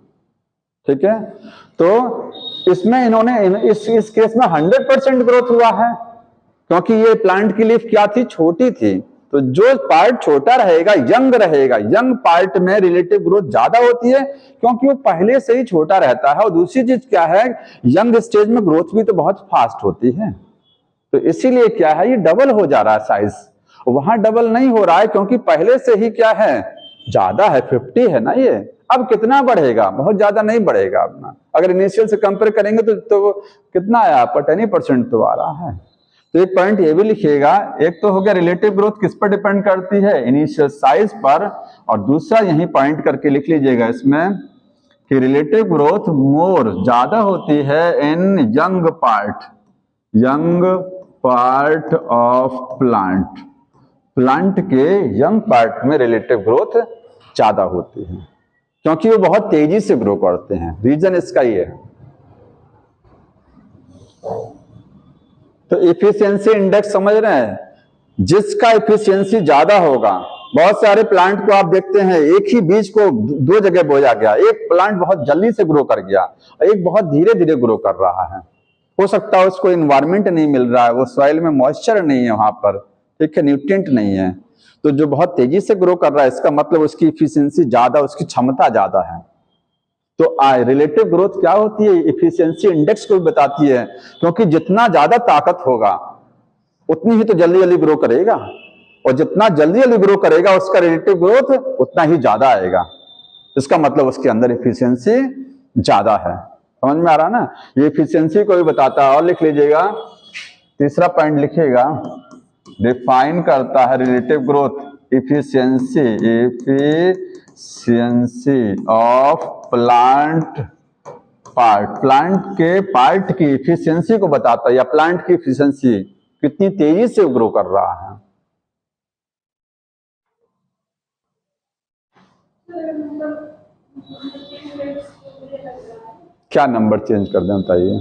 ठीक है। तो इसमें इन्होंने इस केस में 100% ग्रोथ हुआ है, क्योंकि ये प्लांट की लीफ क्या थी छोटी थी, तो जो पार्ट छोटा रहेगा यंग रहेगा, यंग पार्ट में रिलेटिव ग्रोथ ज्यादा होती है क्योंकि वो पहले से ही छोटा रहता है, और दूसरी चीज क्या है यंग स्टेज में ग्रोथ भी तो बहुत फास्ट होती है, तो इसीलिए क्या है ये डबल हो जा रहा है साइज, वहां डबल नहीं हो रहा है क्योंकि पहले से ही क्या है ज्यादा है, 50 है ना ये, अब कितना बढ़ेगा, बहुत ज्यादा नहीं बढ़ेगा अपना, अगर इनिशियल से कंपेयर करेंगे तो कितना आया आपका 10% तो आ रहा है। तो एक पॉइंट ये भी लिखिएगा, एक तो हो गया रिलेटिव ग्रोथ किस पर डिपेंड करती है इनिशियल साइज पर, और दूसरा यही पॉइंट करके लिख लीजिएगा इसमें कि रिलेटिव ग्रोथ मोर ज्यादा होती है in young part of plant, plant के यंग पार्ट में रिलेटिव ग्रोथ ज्यादा होती है क्योंकि वो बहुत तेजी से ग्रो करते हैं, रीजन इसका ये है। तो एफिशिएंसी इंडेक्स समझ रहे हैं, जिसका एफिशिएंसी ज्यादा होगा, बहुत सारे प्लांट को आप देखते हैं एक ही बीज को दो जगह बोया गया, एक प्लांट बहुत जल्दी से ग्रो कर गया एक बहुत धीरे धीरे ग्रो कर रहा है, हो सकता है उसको इन्वायरमेंट नहीं मिल रहा है, वो सॉइल में मॉइस्चर नहीं है वहां पर, ठीक है, न्यूट्रिएंट नहीं है, तो जो बहुत तेजी से ग्रो कर रहा है इसका मतलब उसकी एफिशिएंसी ज्यादा, उसकी क्षमता ज्यादा है। तो रिलेटिव ग्रोथ क्या होती है एफिशिएंसी इंडेक्स को बताती है, क्योंकि जितना ज्यादा ताकत होगा उतनी ही तो जल्दी जल्दी ग्रो करेगा, और जितना जल्दी जल्दी ग्रो करेगा उसका रिलेटिव ग्रोथ उतना ही ज्यादा आएगा, इसका मतलब उसके अंदर एफिशिएंसी ज्यादा है। समझ में आ रहा ना, ये एफिशिएंसी को भी बताता है। और लिख लीजिएगा, तीसरा पॉइंट लिखिएगा, डिफाइन करता है relative growth efficiency of plant part, plant के पार्ट की एफिशिएंसी को बताता है, या प्लांट की एफिशिएंसी कितनी तेजी से ग्रो कर रहा है। क्या नंबर चेंज कर दें बताइए?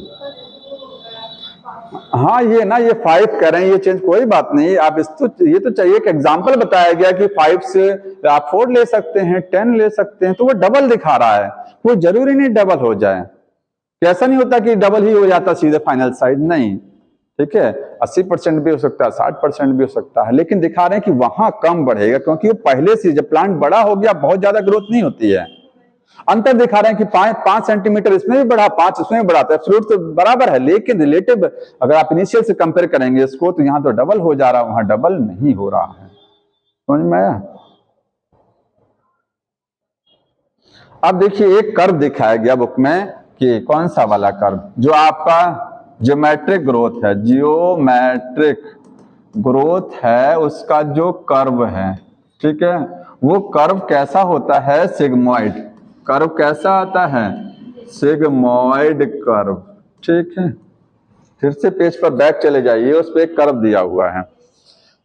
हाँ ये ना, ये 5 कह रहे हैं, ये चेंज कोई बात नहीं। आप इस तो ये तो चाहिए कि एग्जांपल बताया गया कि 5 से आप 4 ले सकते हैं, 10 ले सकते हैं, तो वो डबल दिखा रहा है। वो जरूरी नहीं डबल हो जाए, ऐसा नहीं होता कि डबल ही हो जाता सीधे फाइनल साइज, नहीं, ठीक है। 80% भी हो सकता है, 60% भी हो सकता है, लेकिन दिखा रहे हैं कि वहां कम बढ़ेगा, क्योंकि वो पहले से जब प्लांट बड़ा हो गया बहुत ज्यादा ग्रोथ नहीं होती है। अंतर दिखा रहे हैं कि 5 सेंटीमीटर इसमें भी बढ़ा, 5 इसमें भी बढ़ाता है, फ्रूट तो बराबर है, लेकिन रिलेटिव अगर आप इनिशियल से कंपेयर करेंगे इसको, तो यहां तो डबल हो जा रहा है, वहां डबल नहीं हो रहा है। समझ में आया? अब देखिए एक कर्व दिखाया गया बुक में, कि कौन सा वाला कर्व, जो आपका ज्योमेट्रिक ग्रोथ है, जियोमेट्रिक ग्रोथ है, उसका जो कर्व है, ठीक है, वो कर्व कैसा होता है? सिग्मोइड कर्व कैसा आता है? सिग्मोइड कर्व, ठीक है। फिर से पेज पर बैक चले जाइए, उस पर एक कर्व दिया हुआ है,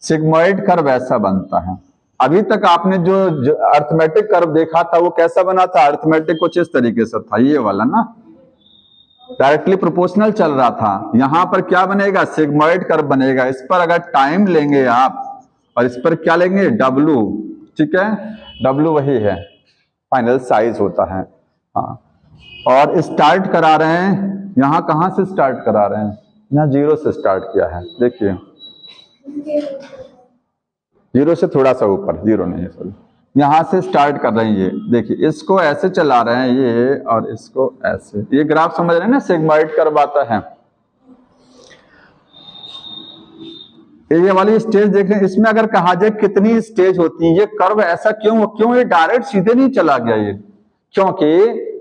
सिग्मोइड कर्व ऐसा बनता है। अभी तक आपने जो अर्थमेटिक कर्व देखा था वो कैसा बना था? अर्थमेटिक कुछ इस तरीके से था, ये वाला ना, डायरेक्टली प्रोपोर्शनल चल रहा था। यहां पर क्या बनेगा? सिग्मोइड कर्व बनेगा। इस पर अगर टाइम लेंगे आप, और इस पर क्या लेंगे? डब्लू, ठीक है, डब्लू वही है फाइनल साइज होता है। हाँ, और स्टार्ट करा रहे हैं, यहां कहां से स्टार्ट करा रहे हैं? यहां 0 से स्टार्ट किया है, देखिए 0 से थोड़ा सा ऊपर, 0 नहीं है सॉरी, यहां से स्टार्ट कर रहे हैं। ये देखिए, इसको ऐसे चला रहे हैं ये, और इसको ऐसे, ये ग्राफ समझ रहे हैं ना, सिग्मोइड कर्व आता है। ये वाली स्टेज देख रहे हैं, इसमें अगर कहा जाए कितनी स्टेज होती है, ये कर्व ऐसा क्यों ये डायरेक्ट सीधे नहीं चला गया ये? क्योंकि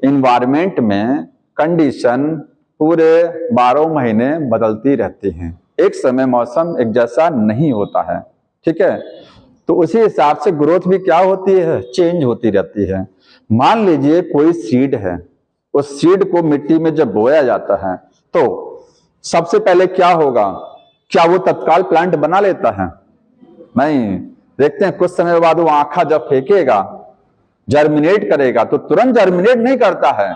इन्वायरमेंट में कंडीशन पूरे 12 महीने बदलती रहती हैं, एक समय मौसम एक जैसा नहीं होता है, ठीक है। तो उसी हिसाब से ग्रोथ भी क्या होती है? चेंज होती रहती है। मान लीजिए कोई सीड है, उस सीड को मिट्टी में जब बोया जाता है तो सबसे पहले क्या होगा? क्या वो तत्काल प्लांट बना लेता है? नहीं, देखते हैं कुछ समय बाद वो आंखा जब फेंकेगा, जर्मिनेट करेगा, तो तुरंत जर्मिनेट नहीं करता है,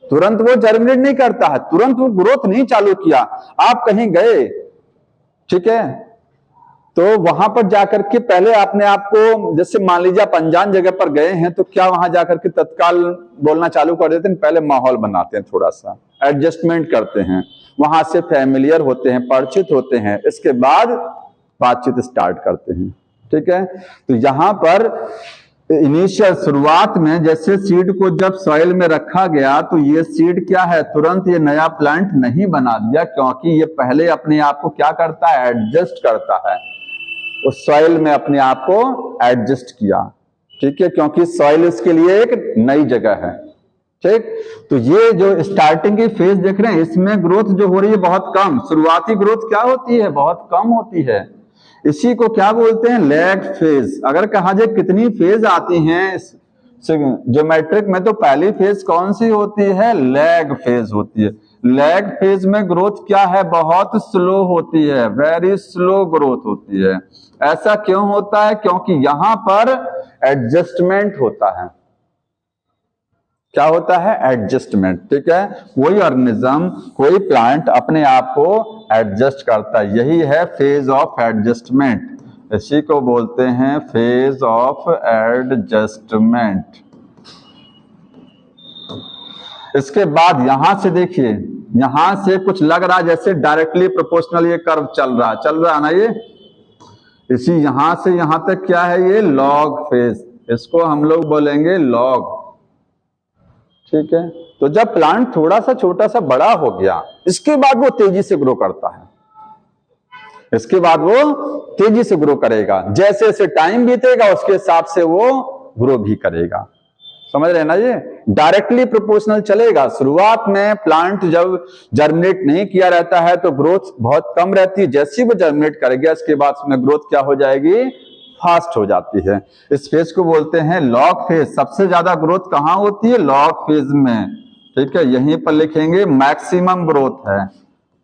तुरंत वो जर्मिनेट नहीं करता है, तुरंत वो ग्रोथ नहीं चालू किया। आप कहीं गए, ठीक है, तो वहां पर जाकर के पहले आपने आपको, जैसे मान लीजिए आप अनजान जगह पर गए हैं, तो क्या वहां जाकर के तत्काल बोलना चालू कर देते हैं? पहले माहौल बनाते हैं, थोड़ा सा एडजस्टमेंट करते हैं, वहां से फैमिलियर होते हैं, परिचित होते हैं, इसके बाद बातचीत स्टार्ट करते हैं, ठीक है। तो यहां पर इनिशियल शुरुआत में जैसे सीड को जब सॉइल में रखा गया, तो ये सीड क्या है? तुरंत ये नया प्लांट नहीं बना दिया, क्योंकि ये पहले अपने आप को क्या करता है? एडजस्ट करता है, उस सॉइल में अपने आप को एडजस्ट किया, ठीक है, क्योंकि सॉइल इसके लिए एक नई जगह है, ठीक। तो ये जो स्टार्टिंग की फेज देख रहे हैं, इसमें ग्रोथ जो हो रही है बहुत कम, शुरुआती ग्रोथ क्या होती है? बहुत कम होती है। इसी को क्या बोलते हैं? Lag phase. अगर कहा जाए कितनी फेज आती हैं ज्योमेट्रिक में, तो पहली फेज कौन सी होती है? लैग फेज होती है। लैग फेज में ग्रोथ क्या है? बहुत स्लो होती है, वेरी स्लो ग्रोथ होती है। ऐसा क्यों होता है? क्योंकि यहां पर एडजस्टमेंट होता है। क्या होता है? एडजस्टमेंट, ठीक है। कोई ऑर्गेनिज्म, कोई प्लांट अपने आप को एडजस्ट करता है, यही है फेज ऑफ एडजस्टमेंट। इसी को बोलते हैं फेज ऑफ एडजस्टमेंट। इसके बाद यहां से देखिए, यहां से कुछ लग रहा है जैसे डायरेक्टली प्रोपोर्शनल ये कर्व चल रहा है ना, ये इसी यहां से यहां तक क्या है? ये लॉग फेज, इसको हम लोग बोलेंगे लॉग, ठीक है। तो जब प्लांट थोड़ा सा छोटा सा बड़ा हो गया, इसके बाद वो तेजी से ग्रो करता है, इसके बाद वो तेजी से ग्रो करेगा, जैसे जैसे टाइम बीतेगा उसके हिसाब से वो ग्रो भी करेगा, समझ रहे हैं ना, ये डायरेक्टली प्रोपोर्शनल चलेगा। शुरुआत में प्लांट जब जर्मिनेट नहीं किया रहता है तो ग्रोथ बहुत कम रहती है, जैसे ही वो जर्मिनेट करेगा इसके बाद उसमें ग्रोथ क्या हो जाएगी, फास्ट हो जाती है। इस फेज को बोलते हैं लॉग फेज। सबसे ज्यादा ग्रोथ कहां होती है, लॉग फेज में, ठीक है। यहीं पर लिखेंगे मैक्सिमम ग्रोथ है,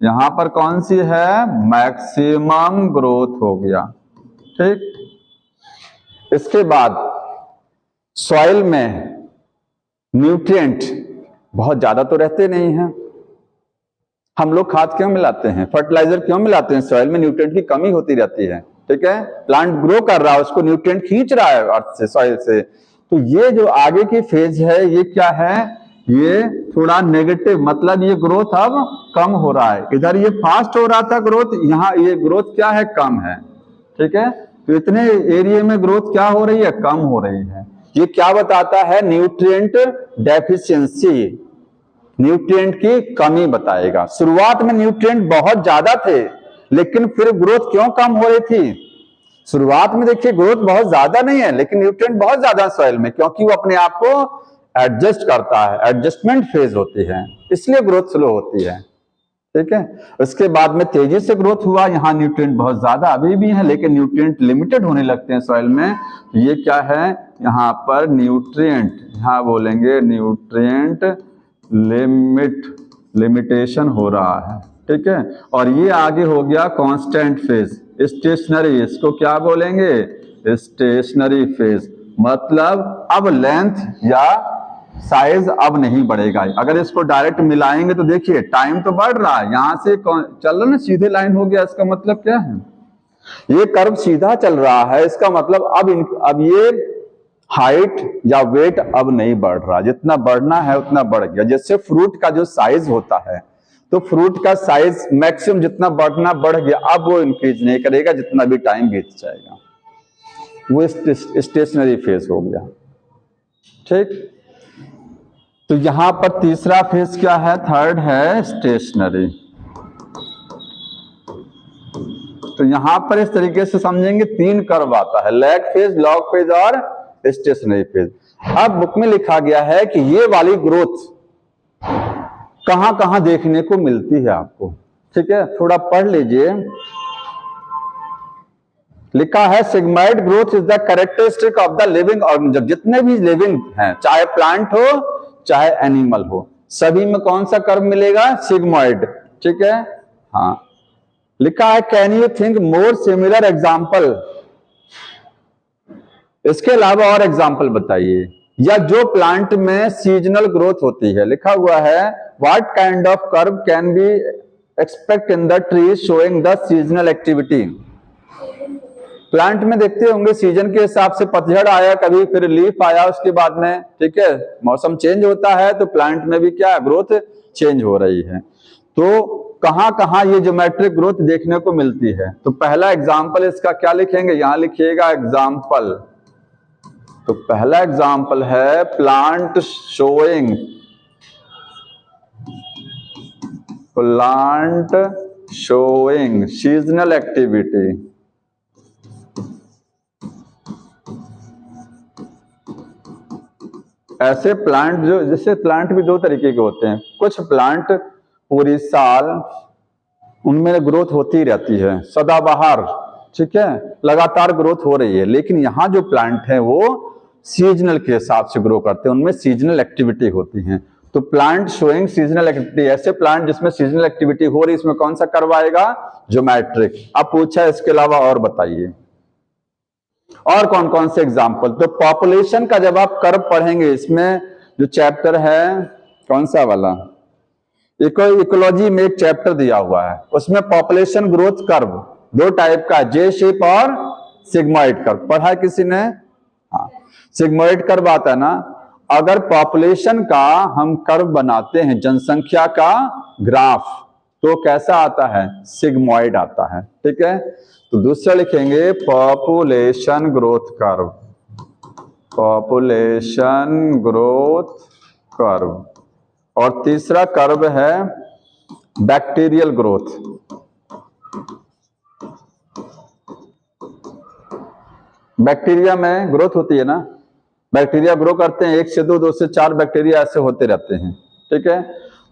यहां पर कौन सी है, मैक्सिमम ग्रोथ हो गया, ठीक। इसके बाद सॉइल में न्यूट्रिएंट बहुत ज्यादा तो रहते नहीं हैं। हम लोग खाद क्यों मिलाते हैं, फर्टिलाइजर क्यों मिलाते हैं, सॉइल में न्यूट्रिएंट की कमी होती रहती है, ठीक है। प्लांट ग्रो कर रहा है, उसको न्यूट्रिएंट खींच रहा है अर्थ से, सॉइल से। तो ये जो आगे की फेज है ये क्या है, ये थोड़ा नेगेटिव, मतलब ये ग्रोथ अब कम हो रहा है। इधर ये फास्ट हो रहा था ग्रोथ, यहाँ ये ग्रोथ क्या है, कम है, ठीक है। तो इतने एरिया में ग्रोथ क्या हो रही है, कम हो रही है। ये क्या बताता है, न्यूट्रिएंट डेफिशिएंसी, न्यूट्रिएंट की कमी बताएगा। शुरुआत में न्यूट्रिएंट बहुत ज्यादा थे लेकिन फिर ग्रोथ क्यों कम हो रही थी। शुरुआत में देखिए ग्रोथ बहुत ज्यादा नहीं है लेकिन न्यूट्रिएंट बहुत ज्यादा सॉइल में, क्योंकि वो अपने आप को एडजस्ट करता है, एडजस्टमेंट फेज होती है, इसलिए ग्रोथ स्लो होती है, ठीक है। उसके बाद में तेजी से ग्रोथ हुआ, यहाँ न्यूट्रिएंट बहुत ज्यादा अभी भी है लेकिन न्यूट्रिएंट लिमिटेड होने लगते हैं सॉइल में। ये क्या है, यहाँ पर न्यूट्रिएंट, यहाँ बोलेंगे न्यूट्रिएंट लिमिटेशन हो रहा है, ठीक है। और ये आगे हो गया कांस्टेंट फेज, स्टेशनरी, इसको क्या बोलेंगे, स्टेशनरी फेज। मतलब अब लेंथ या साइज अब नहीं बढ़ेगा। अगर इसको डायरेक्ट मिलाएंगे तो देखिए टाइम तो बढ़ रहा है, यहां से चल रहा ना सीधे लाइन हो गया, इसका मतलब क्या है, ये कर्व सीधा चल रहा है, इसका मतलब अब ये हाइट या वेट अब नहीं बढ़ रहा, जितना बढ़ना है उतना बढ़ गया। जैसे फ्रूट का जो साइज होता है तो फ्रूट का साइज मैक्सिमम जितना बढ़ना बढ़ गया, अब वो इंक्रीज नहीं करेगा जितना भी टाइम बीत जाएगा, वो स्टेशनरी फेज हो गया, ठीक। तो यहां पर तीसरा फेज क्या है, थर्ड है स्टेशनरी। तो यहां पर इस तरीके से समझेंगे, तीन कर्व आता है, लैग फेज, लॉग फेज और स्टेशनरी फेज। अब बुक में लिखा गया है कि ये वाली ग्रोथ कहां कहां देखने को मिलती है आपको, ठीक है, थोड़ा पढ़ लीजिए। लिखा है sigmoid growth is the characteristic of the living organism. जितने भी लिविंग हैं, चाहे प्लांट हो चाहे एनिमल हो, सभी में कौन सा कर्व मिलेगा, सिग्मॉइड, ठीक है। हाँ, लिखा है can you think more similar example, इसके अलावा और एग्जाम्पल बताइए। या जो प्लांट में सीजनल ग्रोथ होती है, लिखा हुआ है what kind of curve can be expect in the tree showing the seasonal activity. Plant में देखते होंगे सीजन के हिसाब से पतझड़ आया, कभी फिर लीफ आया उसके बाद में, ठीक है, मौसम चेंज होता है तो प्लांट में भी क्या ग्रोथ चेंज हो रही है। तो कहां कहां ये ज्योमेट्रिक ग्रोथ देखने को मिलती है, तो पहला एग्जांपल इसका क्या लिखेंगे, यहां लिखिएगा एग्जांपल। तो पहला एग्जांपल है प्लांट शोइंग सीजनल एक्टिविटी। ऐसे प्लांट जो, जैसे प्लांट भी दो तरीके के होते हैं, कुछ प्लांट पूरी साल उनमें ग्रोथ होती रहती है, सदाबहार, ठीक है, लगातार ग्रोथ हो रही है। लेकिन यहाँ जो प्लांट है वो सीजनल के हिसाब से ग्रो करते हैं, उनमें सीजनल एक्टिविटी होती है। तो प्लांट शोइंग सीजनल एक्टिविटी, ऐसे प्लांट जिसमें सीजनल एक्टिविटी हो रही, इसमें कौन सा कर्व आएगा, ज्योमेट्रिक। अब पूछा इसके अलावा और बताइए और कौन कौन से एग्जाम्पल। तो पॉपुलेशन का जब आप कर्व पढ़ेंगे, इसमें जो चैप्टर है कौन सा वाला, इकोलॉजी में एक चैप्टर दिया हुआ है, उसमें पॉपुलेशन ग्रोथ कर्व दो टाइप का, जे शेप और सिग्मॉइड कर्व, पढ़ा है किसी ने। हाँ, सिग्मॉइड कर्व आता है ना, अगर पॉपुलेशन का हम कर्व बनाते हैं, जनसंख्या का ग्राफ, तो कैसा आता है, सिग्मॉइड आता है, ठीक है। तो दूसरा लिखेंगे population growth curve, population growth curve. और तीसरा कर्व है बैक्टीरियल ग्रोथ। बैक्टीरिया में ग्रोथ होती है ना, बैक्टीरिया ग्रो करते हैं, 1 से 2, 2 से 4 बैक्टीरिया ऐसे होते रहते हैं। ठीक है,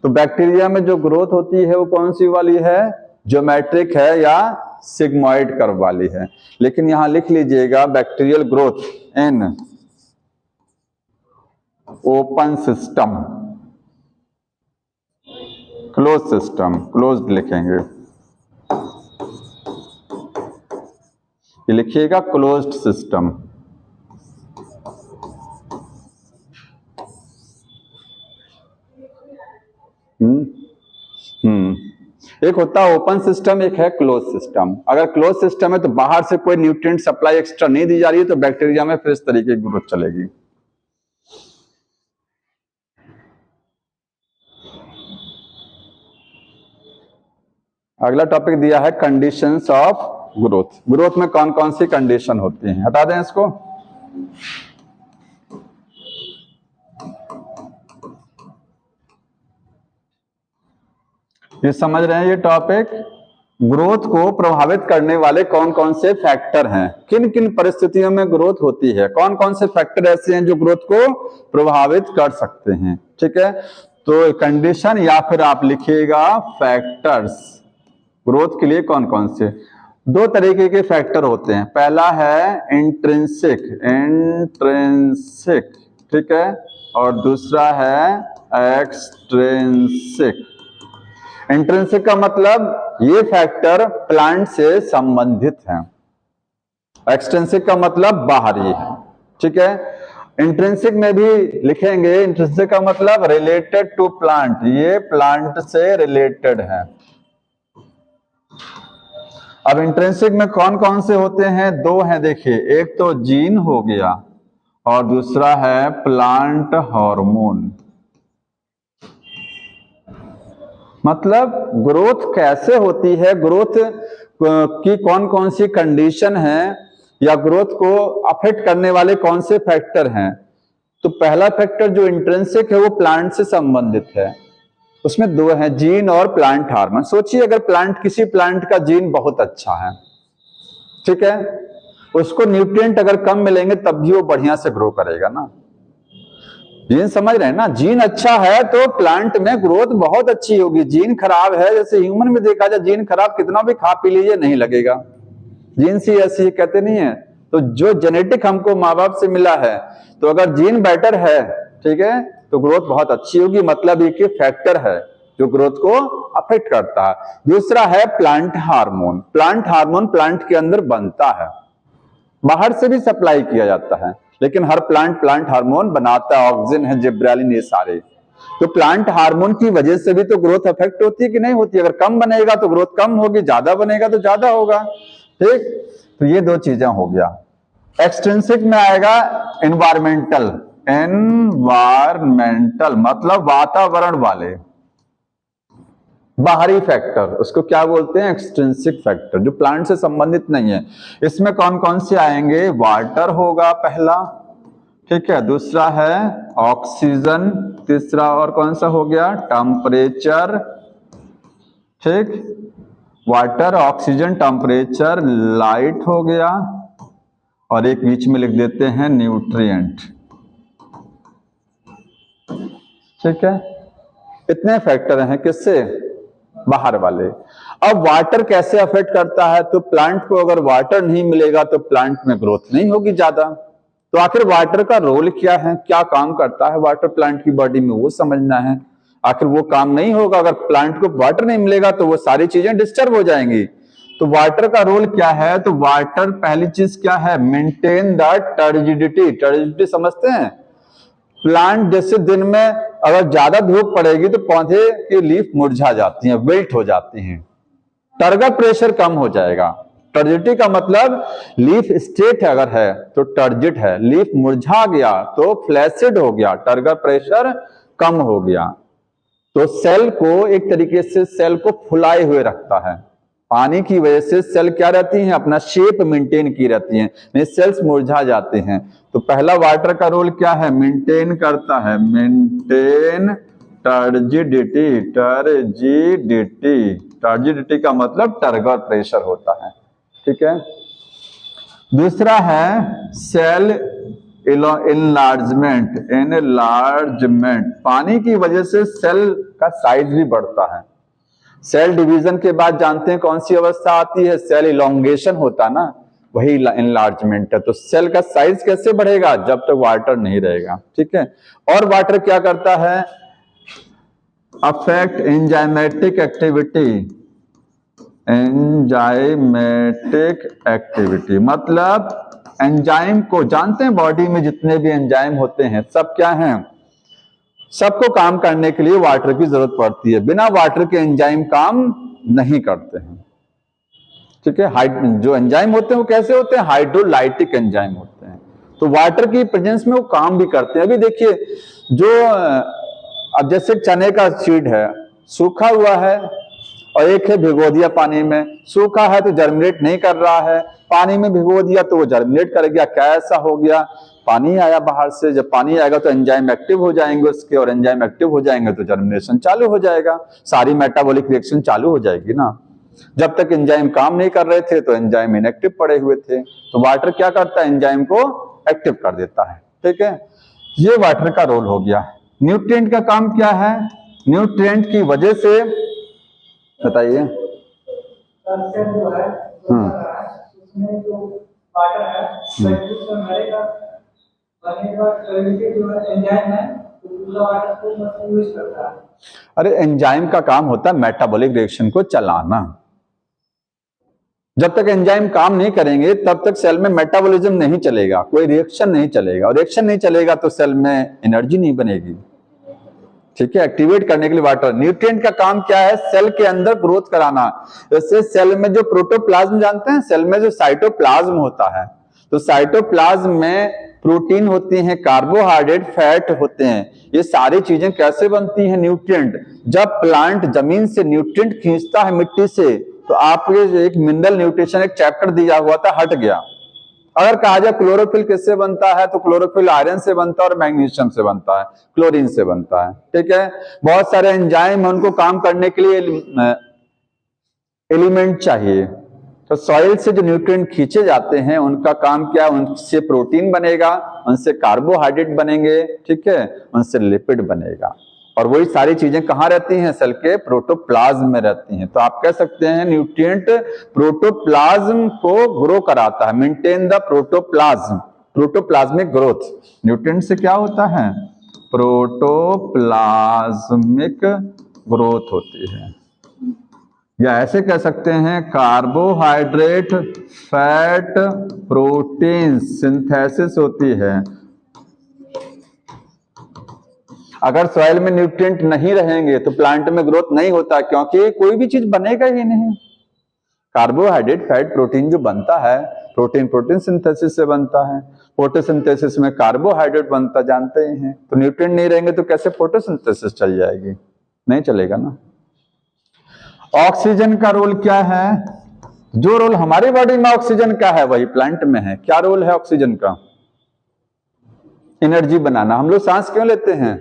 तो बैक्टीरिया में जो ग्रोथ होती है वो कौन सी वाली है, ज्योमेट्रिक है या सिग्मॉइड कर्व वाली है। लेकिन यहां लिख लीजिएगा bacterial growth in open system, close system, closed लिखेंगे, ये लिखिएगा क्लोज्ड सिस्टम। एक होता है ओपन सिस्टम, एक है क्लोज सिस्टम। अगर क्लोज सिस्टम है तो बाहर से कोई न्यूट्रिएंट सप्लाई एक्स्ट्रा नहीं दी जा रही है, तो बैक्टीरिया में फिर इस तरीके की ग्रोथ चलेगी। अगला टॉपिक दिया है कंडीशंस ऑफ ग्रोथ। ग्रोथ में कौन कौन सी कंडीशन होती हैं, हटा दें इसको। ये समझ रहे हैं ये टॉपिक, ग्रोथ को प्रभावित करने वाले कौन कौन से फैक्टर हैं, किन किन परिस्थितियों में ग्रोथ होती है, कौन कौन से फैक्टर ऐसे हैं जो ग्रोथ को प्रभावित कर सकते हैं। ठीक है, तो कंडीशन या फिर आप लिखिएगा फैक्टर्स। ग्रोथ के लिए कौन कौन से, 2 तरीके के फैक्टर होते हैं। पहला है इंट्रिंसिक, इंट्रिंसिक, ठीक है, और दूसरा है एक्सट्रिंसिक। इंट्रिंसिक का मतलब ये फैक्टर प्लांट से संबंधित है, एक्सट्रिंसिक का मतलब बाहरी है। ठीक है, इंट्रिंसिक में भी लिखेंगे, इंट्रिंसिक का मतलब रिलेटेड टू प्लांट, ये प्लांट से रिलेटेड है। अब इंट्रिंसिक में कौन कौन से होते हैं, 2 हैं देखिए, एक तो जीन हो गया और दूसरा है प्लांट हार्मोन। मतलब ग्रोथ कैसे होती है, ग्रोथ की कौन कौन सी कंडीशन है, या ग्रोथ को अफेक्ट करने वाले कौन से फैक्टर हैं। तो पहला फैक्टर जो इंट्रिंसिक है वो प्लांट से संबंधित है, उसमें 2 हैं, जीन और प्लांट हार्मोन। सोचिए अगर प्लांट, किसी प्लांट का जीन बहुत अच्छा है, ठीक है, उसको न्यूट्रिएंट अगर कम मिलेंगे तब भी वो बढ़िया से ग्रो करेगा ना। जीन समझ रहे हैं ना, जीन अच्छा है तो प्लांट में ग्रोथ बहुत अच्छी होगी। जीन खराब है, जैसे ह्यूमन में देखा जाए, जीन खराब कितना भी खा पी लीजिए नहीं लगेगा, जीन सी ऐसी कहते नहीं है। तो जो जेनेटिक हमको माँ बाप से मिला है, तो अगर जीन बेटर है, ठीक है, तो ग्रोथ बहुत अच्छी होगी। मतलब ये कि फैक्टर है जो ग्रोथ को अफेक्ट करता है। दूसरा है plant hormone. Plant hormone plant के अंदर बनता है, बाहर से भी सप्लाई किया जाता है, लेकिन हर प्लांट हार्मोन बनाता है, ऑक्सिन है, जिब्रेलिन, ये सारे। तो प्लांट हार्मोन की वजह से भी तो ग्रोथ अफेक्ट होती है कि नहीं होती। अगर कम बनेगा तो ग्रोथ कम होगी, ज्यादा बनेगा तो ज्यादा होगा। ठीक, तो ये 2 चीजें हो गया। एक्सट्रिंसिक में आएगा एनवायरमेंटल, एनवायरमेंटल मतलब वातावरण वाले बाहरी फैक्टर, उसको क्या बोलते हैं, एक्सट्रिंसिक फैक्टर, जो प्लांट से संबंधित नहीं है। इसमें कौन कौन से आएंगे, वाटर होगा पहला, ठीक है, दूसरा है ऑक्सीजन, तीसरा और कौन सा हो गया, टेम्परेचर। ठीक, वाटर, ऑक्सीजन, टेम्परेचर, लाइट हो गया, और एक बीच में लिख देते हैं न्यूट्रिएंट। ठीक है, इतने फैक्टर हैं किससे, बाहर वाले। अब वाटर कैसे अफेक्ट करता है, तो प्लांट को अगर वाटर नहीं मिलेगा तो प्लांट में ग्रोथ नहीं होगी ज्यादा। तो आखिर वाटर का रोल क्या है, क्या काम करता है वाटर प्लांट की बॉडी में, वो समझना है। आखिर वो काम नहीं होगा, अगर प्लांट को वाटर नहीं मिलेगा तो वो सारी चीजें डिस्टर्ब हो जाएंगी। तो वाटर का रोल क्या है, तो वाटर पहली चीज क्या है, मेंटेन द टर्जिडिटी। टर्जिडिटी समझते हैं, प्लांट जैसे दिन में अगर ज्यादा धूप पड़ेगी तो पौधे की लीफ मुरझा जाती हैं, विल्ट हो जाती हैं, टर्गर प्रेशर कम हो जाएगा। टर्जिडिटी का मतलब लीफ स्टेट अगर है तो टर्जिड है, लीफ मुरझा गया तो फ्लैसिड हो गया, टर्गर प्रेशर कम हो गया। तो सेल को एक तरीके से सेल को फुलाए हुए रखता है, पानी की वजह से सेल क्या रहती हैं, अपना शेप मेंटेन की रहती हैं, नहीं सेल्स मुरझा जाते हैं। तो पहला वाटर का रोल क्या है, मेंटेन करता है, मेंटेन टर्जिडिटी। टर्जिडिटी, टर्जिडिटी का मतलब टर्गर प्रेशर होता है। ठीक है, दूसरा है सेल इनलार्जमेंट, एनलार्जमेंट, पानी की वजह से सेल का साइज भी बढ़ता है। सेल डिवीजन के बाद जानते हैं कौन सी अवस्था आती है, सेल इलोंगेशन होता ना, वही इनलार्जमेंट है। तो सेल का साइज कैसे बढ़ेगा, जब तक वाटर नहीं रहेगा, ठीक है। और वाटर क्या करता है, affect enzymatic activity, enzymatic activity मतलब एंजाइम को, जानते हैं बॉडी में जितने भी एंजाइम होते हैं सब क्या हैं, सबको काम करने के लिए वाटर की जरूरत पड़ती है। बिना वाटर के एंजाइम काम नहीं करते हैं, ठीक है। जो एंजाइम होते हैं वो कैसे होते हैं, हाइड्रोलाइटिक एंजाइम होते हैं। तो वाटर की प्रेजेंस में वो काम भी करते हैं। अभी देखिए जो अब जैसे चने का सीड है, सूखा हुआ है और एक है भिगो दिया पानी में, सूखा है तो जर्मिनेट नहीं कर रहा है, पानी में भिगो दिया तो वो जर्मिनेट कर गया। क्या ऐसा हो गया, पानी आया बाहर से, जब पानी आएगा तो एंजाइम एक्टिव हो जाएंगे उसके, और एंजाइम एक्टिव हो जाएंगे तो जर्मिनेशन चालू हो जाएगा, सारी मेटाबॉलिक रिएक्शन चालू हो जाएगी ना। जब तक एंजाइम काम नहीं कर रहे थे तो एंजाइम इनएक्टिव पड़े हुए थे। तो वाटर क्या करता है, एंजाइम को एक्टिव कर देता है, ठीक है। ये वाटर का रोल हो गया। न्यूट्रिएंट का काम क्या है, न्यूट्रिएंट की वजह से बताइए। अरे एंजाइम का काम होता है मेटाबॉलिक रिएक्शन को चलाना। जब तक एंजाइम काम नहीं करेंगे तब तक सेल में मेटाबॉलिज्म नहीं चलेगा, कोई रिएक्शन नहीं चलेगा, और रिएक्शन नहीं चलेगा तो सेल में एनर्जी नहीं बनेगी, ठीक है। एक्टिवेट करने के लिए वाटर। न्यूट्रिएंट का काम क्या है, सेल के अंदर ग्रोथ कराना। जैसे सेल में जो प्रोटोप्लाज्म, जानते हैं सेल में जो साइटोप्लाज्म होता है, तो साइटोप्लाज्म में प्रोटीन होती हैं, कार्बोहाइड्रेट, फैट होते हैं। ये सारी चीजें कैसे बनती हैं, न्यूट्रिएंट। जब प्लांट जमीन से न्यूट्रिएंट खींचता है मिट्टी से, तो आपको एक मिनरल न्यूट्रिशन एक चैप्टर दिया हुआ था, हट गया। अगर कहा जाए क्लोरोफिल किससे बनता है, तो क्लोरोफिल आयरन से बनता है और मैग्नीशियम से बनता है, क्लोरीन से बनता है, ठीक है। बहुत सारे एंजाइम है, उनको काम करने के लिए एलिमेंट चाहिए। तो सॉइल से जो न्यूट्रिएंट खींचे जाते हैं उनका काम क्या है, उनसे प्रोटीन बनेगा, उनसे कार्बोहाइड्रेट बनेंगे, ठीक है, उनसे लिपिड बनेगा। और वही सारी चीजें कहाँ रहती हैं, सेल के प्रोटोप्लाज्म में रहती हैं। तो आप कह सकते हैं न्यूट्रिएंट प्रोटोप्लाज्म को ग्रो कराता है, maintain the protoplasm, protoplasmic growth. Nutrient से क्या होता है, प्रोटोप्लाज्मिक ग्रोथ होती है। या ऐसे कह सकते हैं कार्बोहाइड्रेट, फैट, प्रोटीन सिंथेसिस होती है। अगर सॉइल में न्यूट्रिएंट नहीं रहेंगे तो प्लांट में ग्रोथ नहीं होता, क्योंकि कोई भी चीज बनेगा ही नहीं। कार्बोहाइड्रेट, फैट, प्रोटीन जो बनता है, प्रोटीन सिंथेसिस से बनता है। फोटोसिंथेसिस में कार्बोहाइड्रेट बनता, जानते ही हैं। तो न्यूट्रिएंट नहीं रहेंगे तो कैसे फोटोसिंथेसिस चल जाएगी, नहीं चलेगा ना। ऑक्सीजन का रोल क्या है, जो रोल हमारी बॉडी में ऑक्सीजन का है वही प्लांट में है। क्या रोल है ऑक्सीजन का, एनर्जी बनाना। हम लोग सांस क्यों लेते हैं,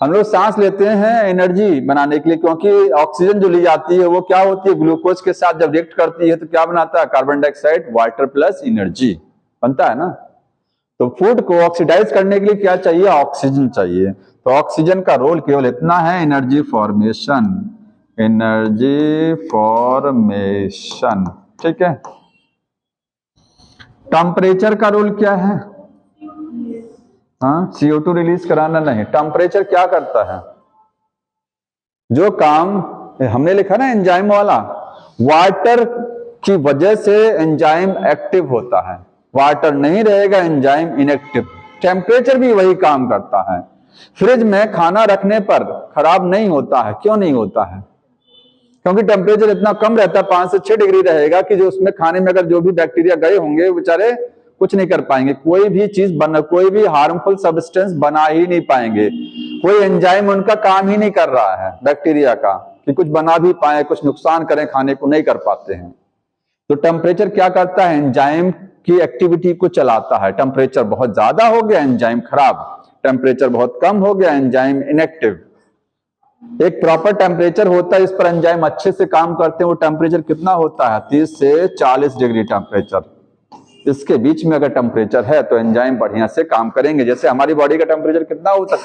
हम लोग सांस लेते हैं एनर्जी बनाने के लिए, क्योंकि ऑक्सीजन जो ली जाती है वो क्या होती है, ग्लूकोज के साथ जब रिएक्ट करती है तो क्या बनाता है, carbon dioxide, water plus energy बनता है ना। तो फूड को ऑक्सीडाइज करने के लिए क्या चाहिए, ऑक्सीजन चाहिए। तो ऑक्सीजन का रोल केवल इतना है, एनर्जी फॉर्मेशन, एनर्जी फॉर्मेशन, ठीक है। टेम्परेचर का रोल क्या है, हाँ, CO2 रिलीज कराना नहीं। टेम्परेचर क्या करता है, जो काम हमने लिखा ना एंजाइम वाला, वाटर की वजह से एंजाइम एक्टिव होता है, वाटर नहीं रहेगा एंजाइम इनएक्टिव। टेम्परेचर भी वही काम करता है। फ्रिज में खाना रखने पर खराब नहीं होता है, क्यों नहीं होता है, क्योंकि टेम्परेचर इतना कम रहता है, 5 से 6 डिग्री रहेगा कि जो उसमें खाने में अगर जो भी बैक्टीरिया गए होंगे बेचारे कुछ नहीं कर पाएंगे, कोई भी चीज बना, कोई भी हार्मफुल सब्सटेंस बना ही नहीं पाएंगे। कोई एंजाइम उनका काम ही नहीं कर रहा है बैक्टीरिया का कि कुछ बना भी पाए, कुछ नुकसान करें खाने को, नहीं कर पाते हैं। तो टेम्परेचर क्या करता है, एंजाइम की एक्टिविटी को चलाता है। टेम्परेचर बहुत ज्यादा हो गया एंजाइम खराब, टेम्परेचर बहुत कम हो गया एंजाइम इनएक्टिव। एक प्रॉपर टेम्परेचर होता है इस पर एंजाइम अच्छे से काम करते हैं। वो टेम्परेचर कितना होता है, 30 से 40 डिग्री टेम्परेचर। इसके बीच में अगर टेम्परेचर है तो एंजाइम बढ़िया से काम करेंगे। जैसे हमारी बॉडी का टेम्परेचर कितना होता है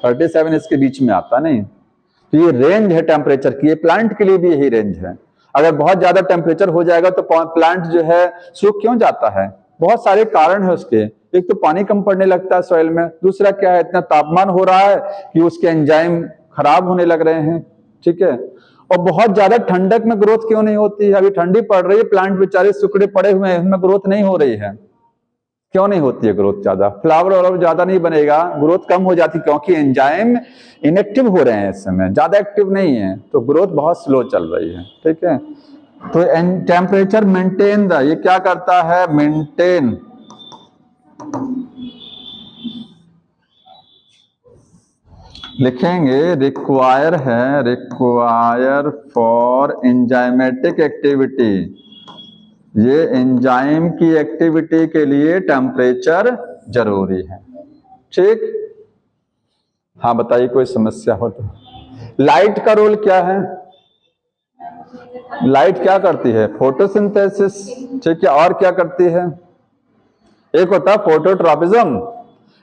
37 इसके बीच में आता नहीं। तो ये रेंज है टेम्परेचर की, ये प्लांट के लिए भी यही रेंज है। अगर बहुत ज्यादा टेम्परेचर हो जाएगा तो प्लांट जो है सूख क्यों जाता है? बहुत सारे कारण है उसके। एक तो पानी कम पड़ने लगता है सॉइल में, दूसरा क्या है इतना तापमान हो रहा है कि उसके एंजाइम खराब होने लग रहे हैं, ठीक है। और बहुत ज्यादा ठंडक में ग्रोथ क्यों नहीं होती है? अभी ठंडी पड़ रही है, प्लांट बेचारे सुखड़े पड़े हुए हैं, इसमें ग्रोथ नहीं हो रही है। क्यों नहीं होती है ग्रोथ? ज्यादा फ्लावर और ज्यादा नहीं बनेगा, ग्रोथ कम हो जाती, क्योंकि एंजाइम इनएक्टिव हो रहे हैं इस समय, ज्यादा एक्टिव नहीं है, तो ग्रोथ बहुत स्लो चल रही है, ठीक है। तो टेम्परेचर मेंटेन ये क्या करता है? मेंटेन लिखेंगे, रिक्वायर है, रिक्वायर फॉर एंजाइमेटिक एक्टिविटी। ये एंजाइम की एक्टिविटी के लिए टेम्परेचर जरूरी है, ठीक। हाँ बताइए, कोई समस्या हो तो। लाइट का रोल क्या है? लाइट क्या करती है? फोटोसिंथेसिस, ठीक है। और क्या करती है? एक होता है फोटोट्रॉपिज्म।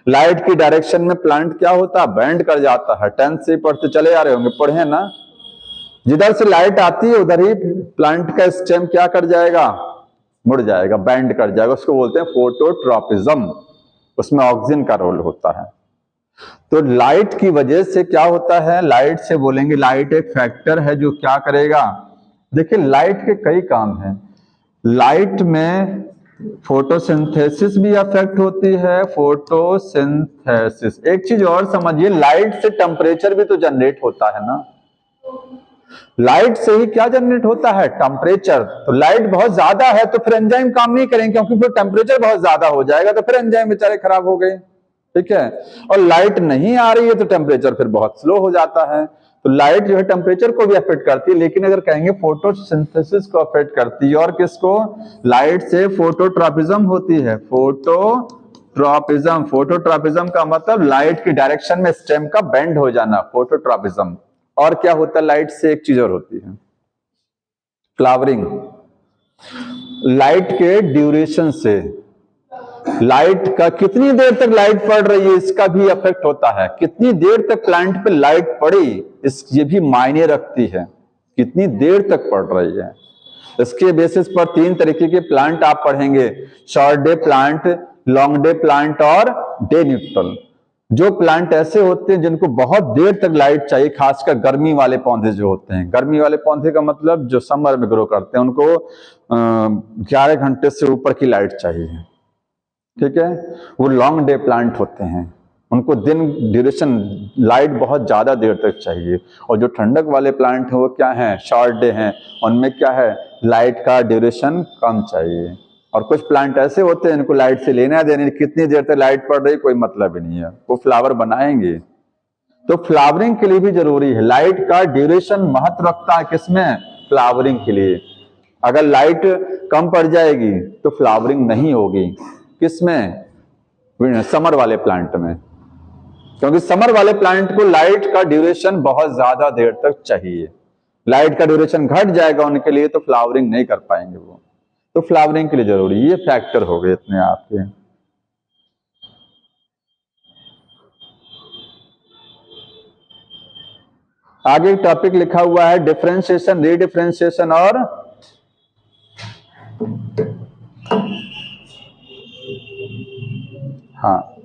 लाइट की डायरेक्शन में प्लांट क्या होता है? बेंड कर जाता है। 10th से पढ़ते चले आ रहे होंगे, पढ़े ना। जिधर से लाइट आती है उधर ही प्लांट का स्टेम क्या कर जाएगा? मुड़ जाएगा, बेंड कर जाएगा। उसको बोलते हैं फोटोट्रॉपिज्म। उसमें ऑक्सीजन का रोल होता है। तो लाइट की वजह से क्या होता है? लाइट से बोलेंगे, लाइट एक फैक्टर है जो क्या करेगा। देखिए लाइट के कई काम हैं। लाइट में फोटोसिंथेसिस भी अफेक्ट होती है, फोटोसिंथेसिस। एक चीज और समझिए, लाइट से टेम्परेचर भी तो जनरेट होता है ना। लाइट से ही क्या जनरेट होता है? टेम्परेचर। तो लाइट बहुत ज्यादा है तो फिर एंजाइम काम नहीं करेंगे, क्योंकि फिर टेम्परेचर बहुत ज्यादा हो जाएगा, तो फिर एंजाइम बेचारे खराब हो गए, ठीक है। और लाइट नहीं आ रही है तो टेम्परेचर फिर बहुत स्लो हो जाता है। तो लाइट जो है टेम्परेचर को भी अफेक्ट करती है, लेकिन अगर कहेंगे फोटोसिंथेसिस को अफेक्ट करती है। और किसको? लाइट से फोटोट्रॉपिज्म होती है। फोटोट्रॉपिज्म, फोटोट्रॉपिज्म का मतलब लाइट की डायरेक्शन में स्टेम का बेंड हो जाना, फोटोट्रॉपिज्म। और क्या होता है लाइट से? एक चीज और होती है, फ्लावरिंग। लाइट के ड्यूरेशन से, लाइट का कितनी देर तक लाइट पड़ रही है इसका भी इफेक्ट होता है। कितनी देर तक प्लांट पे लाइट पड़ी ये भी मायने रखती है, कितनी देर तक पड़ रही है। इसके बेसिस पर 3 तरीके के प्लांट आप पढ़ेंगे, short day plant, long day plant और डे न्यूट्रल। जो प्लांट ऐसे होते हैं जिनको बहुत देर तक लाइट चाहिए, खासकर गर्मी वाले पौधे जो होते हैं। गर्मी वाले पौधे का मतलब जो समर में ग्रो करते हैं, उनको 11 घंटे से ऊपर की लाइट चाहिए, ठीक है। वो लॉन्ग डे प्लांट होते हैं, उनको दिन ड्यूरेशन लाइट बहुत ज्यादा देर तक चाहिए। और जो ठंडक वाले प्लांट हैं वो क्या हैं? शॉर्ट डे हैं, उनमें क्या है? लाइट का ड्यूरेशन कम चाहिए। और कुछ प्लांट ऐसे होते हैं इनको लाइट से लेना देने, कितनी देर तक लाइट पड़ रही कोई मतलब ही नहीं है, वो फ्लावर बनाएंगे। तो फ्लावरिंग के लिए भी जरूरी है, लाइट का ड्यूरेशन महत्व रखता है किसमें? फ्लावरिंग के लिए। अगर लाइट कम पड़ जाएगी तो फ्लावरिंग नहीं होगी। किसमें? समर वाले प्लांट में, क्योंकि समर वाले प्लांट को लाइट का ड्यूरेशन बहुत ज्यादा देर तक चाहिए। लाइट का ड्यूरेशन घट जाएगा उनके लिए तो फ्लावरिंग नहीं कर पाएंगे वो। तो फ्लावरिंग के लिए जरूरी, ये फैक्टर हो गए इतने आपके। आगे टॉपिक लिखा हुआ है डिफरेंशिएशन, रीडिफरेंशिएशन और हाँ,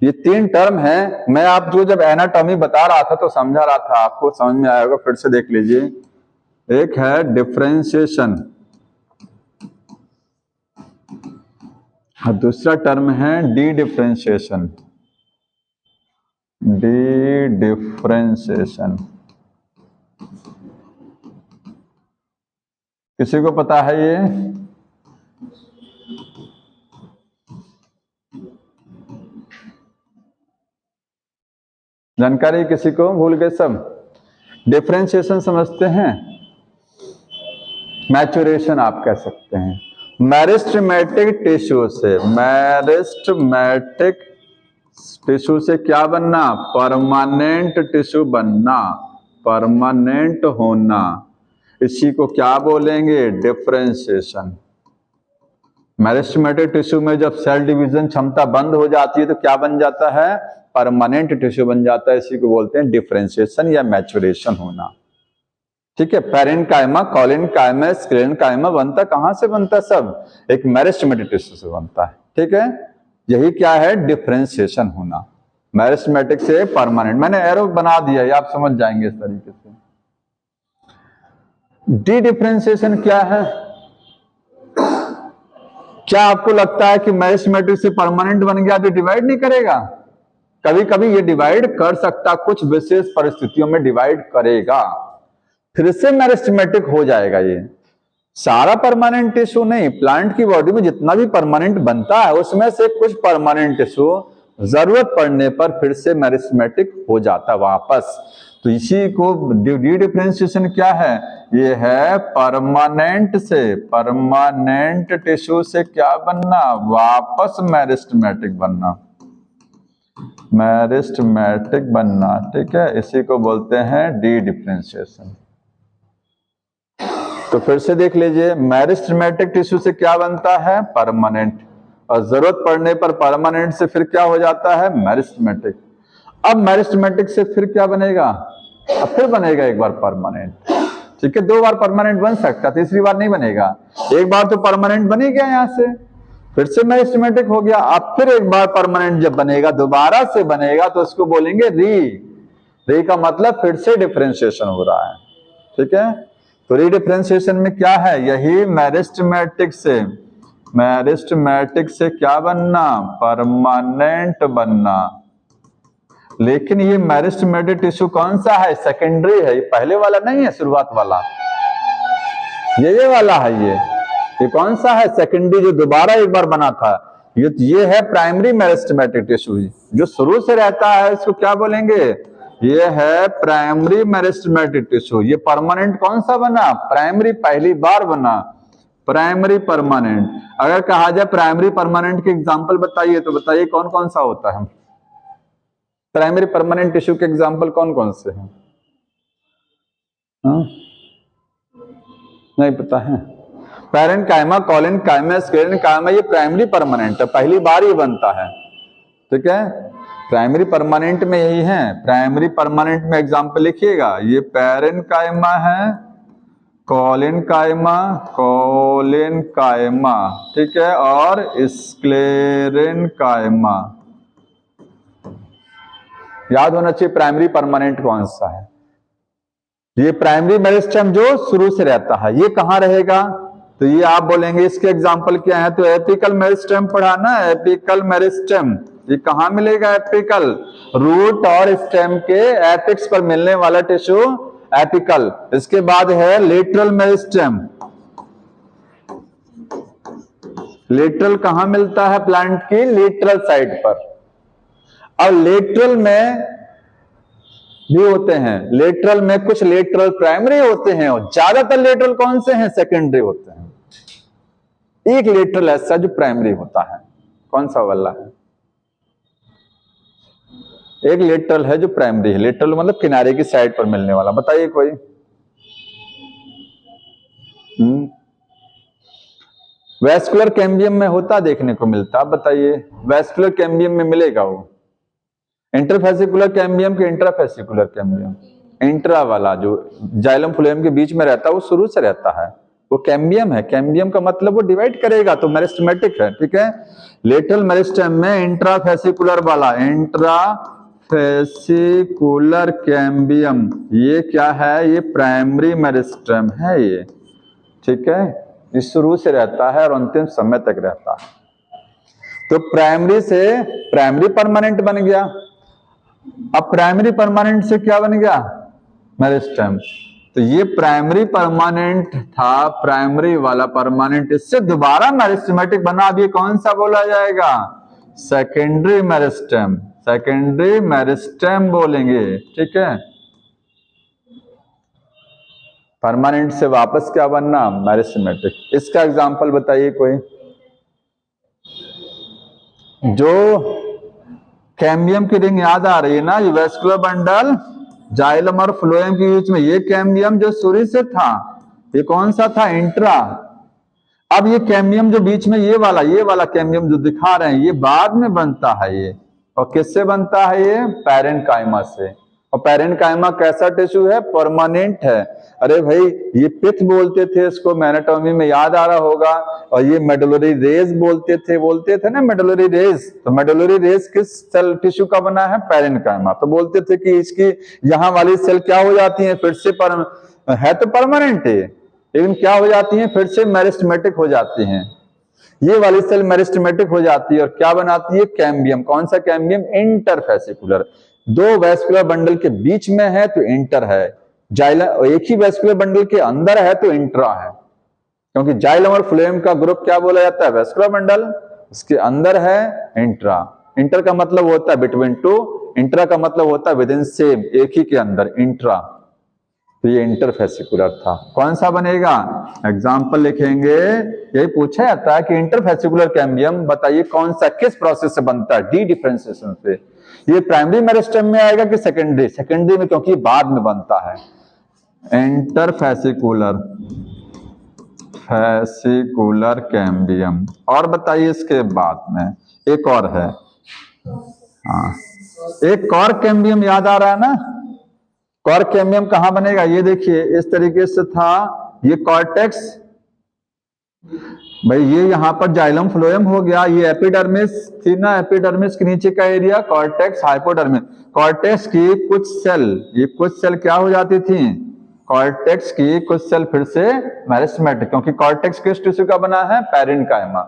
ये 3 टर्म है। मैं आपको जब एनाटॉमी बता रहा था तो समझा रहा था, आपको समझ में आएगा, फिर से देख लीजिए। एक है डिफरेंशिएशन और दूसरा टर्म है डी डिफरेंशिएशन। डी डिफरेंशिएशन किसी को पता है ये? जानकारी किसी को? भूल गए सब? डिफरेंशिएशन समझते हैं? मैचुरेशन आप कह सकते हैं। मेरिस्टेमेटिक टिश्यू से, मेरिस्टेमेटिक टिश्यू से क्या बनना? परमानेंट टिश्यू बनना, परमानेंट होना, इसी को क्या बोलेंगे? डिफरेंशिएशन। मेरिस्टेमेटिक टिश्यू में जब सेल डिवीजन क्षमता बंद हो जाती है तो क्या बन जाता है? परमानेंट टिश्यू बन जाता है। इसी को बोलते हैं डिफरेंशिएशन या मैचुरेशन होना। ठीक है, पैरेन्काइमा, कोलिनकाइमा, स्क्लेरेन्काइमा बनता कहां से बनता है? सब एक मेरिस्टेमेटिक टिश्यू से बनता है। ठीक है, यही क्या है? डिफरेंशिएशन होना, मेरिस्टेमेटिक से परमानेंट। मैंने एरो बना दिया है, आप समझ जाएंगे इस तरीके से। डी डिफरेंशिएशन क्या है? क्या आपको लगता है कि मेरिस्टेमेटिक से परमानेंट बन गया तो डिवाइड नहीं करेगा? कभी कभी ये डिवाइड कर सकता, कुछ विशेष परिस्थितियों में डिवाइड करेगा, फिर से मेरिस्टेमेटिक हो जाएगा। ये सारा परमानेंट टिश्यू नहीं, प्लांट की बॉडी में जितना भी परमानेंट बनता है उसमें से कुछ परमानेंट टिश्यू जरूरत पड़ने पर फिर से मेरिस्टेमेटिक हो जाता वापस। तो इसी को डी डिफरेंशिएशन क्या है? ये है परमानेंट से, परमानेंट टिश्यू से क्या बनना? वापस मेरिस्टेमेटिक बनना, मेरिस्टेमेटिक बनना। ठीक है, इसी को बोलते हैं डी डिफरेंशिएशन। तो फिर से देख लीजिए, मेरिस्टेमेटिक टिश्यू से क्या बनता है? परमानेंट, और जरूरत पड़ने पर परमानेंट से फिर क्या हो जाता है? मेरिस्टेमेटिक। अब मेरिस्टेमेटिक से फिर क्या बनेगा? अब फिर बनेगा एक बार परमानेंट। ठीक है, दो बार परमानेंट बन सकता, तीसरी बार नहीं बनेगा। एक बार तो परमानेंट बन ही गया, यहां से फिर से मेरिस्टेमेटिक हो गया। अब फिर एक बार परमानेंट जब बनेगा, दोबारा से बनेगा, तो उसको बोलेंगे री। री का मतलब फिर से डिफरेंशिएशन हो रहा है। ठीक है, तो री डिफरेंशिएशन में क्या है? यही मेरिस्टेमेटिक से, मेरिस्टेमेटिक से क्या बनना? परमानेंट बनना। लेकिन ये मेरिस्टेमेटिक टिश्यू कौन सा है? सेकेंडरी है, ये पहले वाला नहीं है, शुरुआत वाला ये वाला है। ये कौन सा है? सेकेंडरी, जो दोबारा एक बार बना था। ये है प्राइमरी मेरिस्टेमेटिक टिश्यू, जो शुरू से रहता है, इसको क्या बोलेंगे? ये है प्राइमरी मेरिस्टेमेटिक टिश्यू। ये परमानेंट कौन सा बना? प्राइमरी, पहली बार बना, प्राइमरी परमानेंट। अगर कहा जाए प्राइमरी परमानेंट के एग्जाम्पल बताइए, तो बताइए कौन कौन सा होता है? प्राइमरी परमानेंट टिश्यू के एग्जाम्पल कौन कौन से हैं? नहीं पता है? पैरेन्काइमा, कोलिनकाइमा, स्क्लेरेन्काइमा, ये प्राइमरी परमानेंट है, पहली बार ही बनता है। ठीक है, प्राइमरी परमानेंट में यही है। प्राइमरी परमानेंट में एग्जाम्पल लिखिएगा, ये पैरेन्काइमा है, कोलिनकाइमा, कोलिनकाइमा, ठीक है, और स्क्लेरेन्काइमा। याद होना चाहिए प्राइमरी परमानेंट कौन सा है। ये प्राइमरी मेरिस्टेम जो शुरू से रहता है, ये कहां रहेगा? तो ये आप बोलेंगे इसके एग्जाम्पल क्या है? तो एपिकल मेरिस्टेम पढ़ा ना, एपिकल मेरिस्टेम। ये कहां मिलेगा? एपिकल, रूट और स्टेम के एपिक्स पर मिलने वाला टिश्यू एपिकल। इसके बाद है लेटरल मेरिस्टेम। लेटरल कहां मिलता है? प्लांट की लेटरल साइड पर। और लेटरल में भी होते हैं, लेटरल में कुछ लेटरल प्राइमरी होते हैं, और ज्यादातर लेटरल कौन से हैं? सेकेंडरी होते हैं। एक लेटरल ऐसा जो प्राइमरी होता है, कौन सा वाला है? एक लेटरल है जो प्राइमरी है। लेटरल मतलब किनारे की साइड पर मिलने वाला। बताइए कोई। वेस्कुलर कैम्बियम में होता, देखने को मिलता। आप बताइए, वेस्कुलर कैम्बियम में मिलेगा वो? इंटरफेसिकुलर कैम्बियम के इंट्राफेसिकुलर कैम्बियम? इंट्रा वाला जो जाइलम फ्लोएम के बीच में रहता है, वो शुरू से रहता है, वो कैम्बियम है। कैम्बियम का मतलब वो डिवाइड करेगा, तो मेरिस्टेमेटिक है। ठीक है, लेटरल मेरिस्टेम में इंट्राफेसिकुलर वाला, इंट्राफेसिकुलर कैम्बियम, ये क्या है? ये प्राइमरी मेरिस्टेम है ये। ठीक है, ये शुरू से रहता है और अंतिम समय तक रहता है। तो प्राइमरी से प्राइमरी परमानेंट बन गया। अब प्राइमरी परमानेंट से क्या बन गया? मेरिस्टेम। तो ये प्राइमरी परमानेंट था, प्राइमरी वाला परमानेंट, इससे दोबारा मेरिस्टेमेटिक बना। अब ये कौन सा बोला जाएगा? सेकेंडरी मेरिस्टेम, सेकेंडरी मेरिस्टेम बोलेंगे। ठीक है, परमानेंट से वापस क्या बनना? मेरिस्टेमेटिक। इसका एग्जांपल बताइए कोई। जो कैम्बियम की रिंग याद आ रही है ना, ये वेस्कुलर बंडल जाइलम और फ्लोएम के बीच में, ये कैम्बियम जो शुरू से था, ये कौन सा था? इंट्रा। अब ये कैम्बियम जो बीच में ये वाला कैम्बियम जो दिखा रहे हैं, ये बाद में बनता है ये, और किससे बनता है ये? पैरेन्काइमा से। और पैरेन्काइमा कैसा टिश्यू है? परमानेंट है। अरे भाई, ये पिथ बोलते थे इसको, एनाटॉमी में याद आ रहा होगा। और ये मेडुलरी रेज बोलते थे ना, मेडुलरी रेज। तो मेडुलरी रेज किस सेल टिश्यू का बना है? पैरेन्काइमा। तो बोलते थे कि इसकी यहाँ वाली सेल क्या हो जाती है? फिर से है तो परमानेंट है, लेकिन क्या हो जाती है? फिर से मेरिस्टेमेटिक हो जाती हैं। ये वाली सेल मेरिस्टेमेटिक हो जाती है और क्या बनाती है? कैम्बियम। कौन सा कैम्बियम? इंटरफेसिकुलर। दो वेस्कुलर बंडल के बीच में है तो इंटर है, जाइलम एक ही वेस्कुलर बंडल के अंदर है तो इंट्रा है। क्योंकि जाइलम और फ्लोएम का ग्रुप क्या बोला जाता है? Vascular bundle. इसके अंदर है इंट्रा। इंटर का मतलब होता है बिटवीन टू, इंट्रा का मतलब होता है विद इन सेम, एक ही के अंदर, इंट्रा। तो ये इंटरफेसिकुलर था। कौन सा बनेगा? एग्जाम्पल लिखेंगे, यही पूछा जाता है कि इंटरफेसिकुलर कैम्बियम बताइए कौन सा, किस प्रोसेस से बनता है? डी डिफरेंशिएशन से। ये प्राइमरी मेरिस्टेम में आएगा कि सेकेंडरी? सेकेंडरी में, क्योंकि बाद में बनता है। Interfascicular cambium. और बताइए इसके बाद में एक और है, हाँ, एक और कैम्बियम याद आ रहा है ना? कॉर्क कैम्बियम कहां बनेगा? ये देखिए, इस तरीके से था ये कॉर्टेक्स, भाई ये यहां पर जाइलम फ्लोएम हो गया, ये एपिडर्मिस थी ना, एपिडर्मिस के नीचे का एरिया कॉर्टेक्स हाइपोडर्मिस। कॉर्टेक्स की कुछ सेल, ये कुछ सेल क्या हो जाती थी? कॉर्टेक्स की कुछ सेल फिर से मेरिस्टेमेटिक, क्योंकि कॉर्टेक्स किस टिश्यू का बना है? पैरेन्काइमा।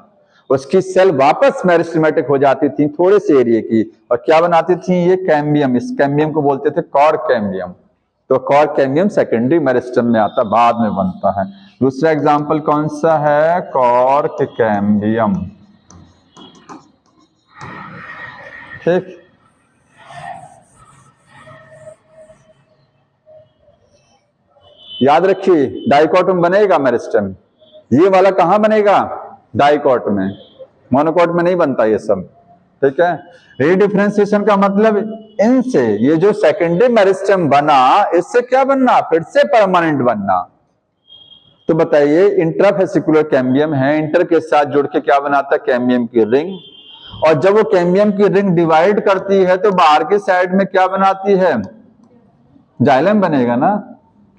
उसकी सेल वापस मेरिस्टेमेटिक हो जाती थी थोड़े से एरिया की, और क्या बनाती थी? ये कैम्बियम। इस कैम्बियम को बोलते थे कॉर्क कैम्बियम। तो कॉर्क कैम्बियम सेकेंडरी मेरिस्टेम में आता, बाद में बनता है। दूसरा एग्जांपल कौन सा है? Cork cambium. ठीक, याद रखिए, डाइकोट में बनेगा मेरिस्टेम। ये वाला कहां बनेगा? डाइकोट में, मोनोकोट में नहीं बनता ये सब। ठीक है। रीडिफरेंशिएशन का मतलब इनसे, ये जो सेकेंडरी मेरिस्टेम बना, इससे क्या बनना? फिर से परमानेंट बनना। तो बताइए, इंट्राफेसिकुलर कैम्बियम है, इंटर के साथ जुड़ के क्या बनाता है? कैम्बियम की रिंग। और जब वो कैम्बियम की रिंग डिवाइड करती है तो बाहर की साइड में क्या बनाती है? जाइलम बनेगा ना,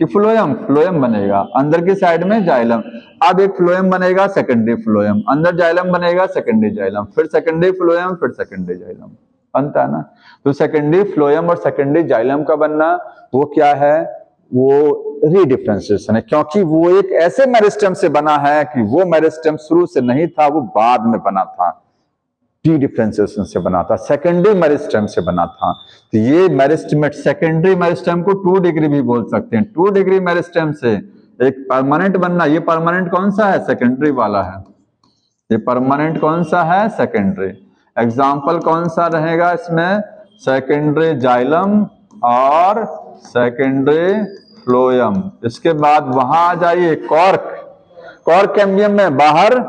कि फ्लोएम? फ्लोएम बनेगा। अंदर की साइड में जाइलम। अब एक फ्लोएम बनेगा, सेकेंडरी फ्लोएम, अंदर जाइलम बनेगा, सेकेंडरी जाइलम, फिर सेकेंडरी फ्लोएम, फिर सेकेंडरी जाइलम, बनता है ना। तो सेकेंडरी फ्लोएम और सेकेंडरी जाइलम का बनना, वो क्या है? वो रीडिफरेंशिएशन है, क्योंकि वो एक ऐसे मेरिस्टेम से बना है कि वो मेरिस्टेम शुरू से नहीं था, वो बाद में बना था। डी डिफरेंशिएशन से बना था, सेकेंडरी मेरिस्टेम से बना था। तो ये मेरिस्टेम, सेकेंडरी मेरिस्टेम को 2 डिग्री भी बोल सकते हैं। 2 डिग्री मेरिस्टेम से एक परमानेंट बनना, ये परमानेंट कौन सा है? सेकेंडरी वाला है। ये परमानेंट कौन सा है? सेकेंडरी। एग्जाम्पल कौन सा रहेगा इसमें? सेकेंडरी जाइलम और सेकेंडरी फ्लोएम। इसके बाद वहां आ जाइए, कॉर्क। कॉर्क कैम्बियम में बाहर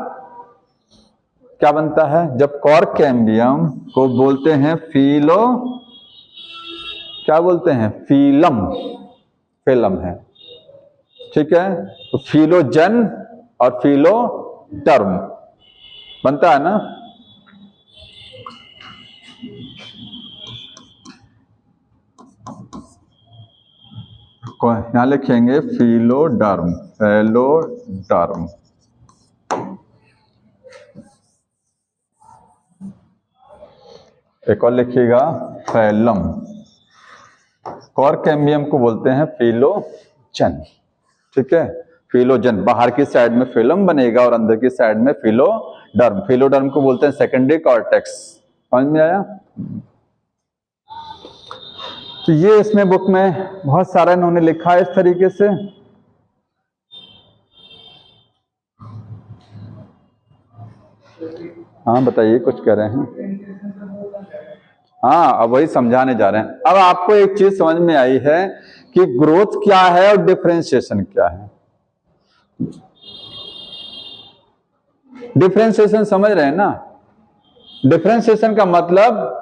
क्या बनता है? जब कॉर्क कैम्बियम को बोलते हैं फिलो, क्या बोलते हैं? फीलम। फिलम है, ठीक है। तो फिलोजन और फिलोडर्म बनता है ना। यहां लिखेंगे फिलोडर्म, फिलोडर्म। एक और लिखिएगा, फैलम। कॉर्क कैम्बियम को बोलते हैं फिलोजन, ठीक है। फिलोजन, बाहर की साइड में फिलम बनेगा और अंदर की साइड में फिलोडर्म। फिलोडर्म को बोलते हैं सेकेंडरी कॉर्टेक्स। समझ में आया? तो ये इसमें बुक में बहुत सारा इन्होंने लिखा है इस तरीके से। हाँ बताइए, कुछ कह रहे हैं? हाँ, अब वही समझाने जा रहे हैं। अब आपको एक चीज समझ में आई है कि ग्रोथ क्या है और डिफरेंशिएशन क्या है। डिफरेंशिएशन समझ रहे हैं ना? डिफरेंशिएशन का मतलब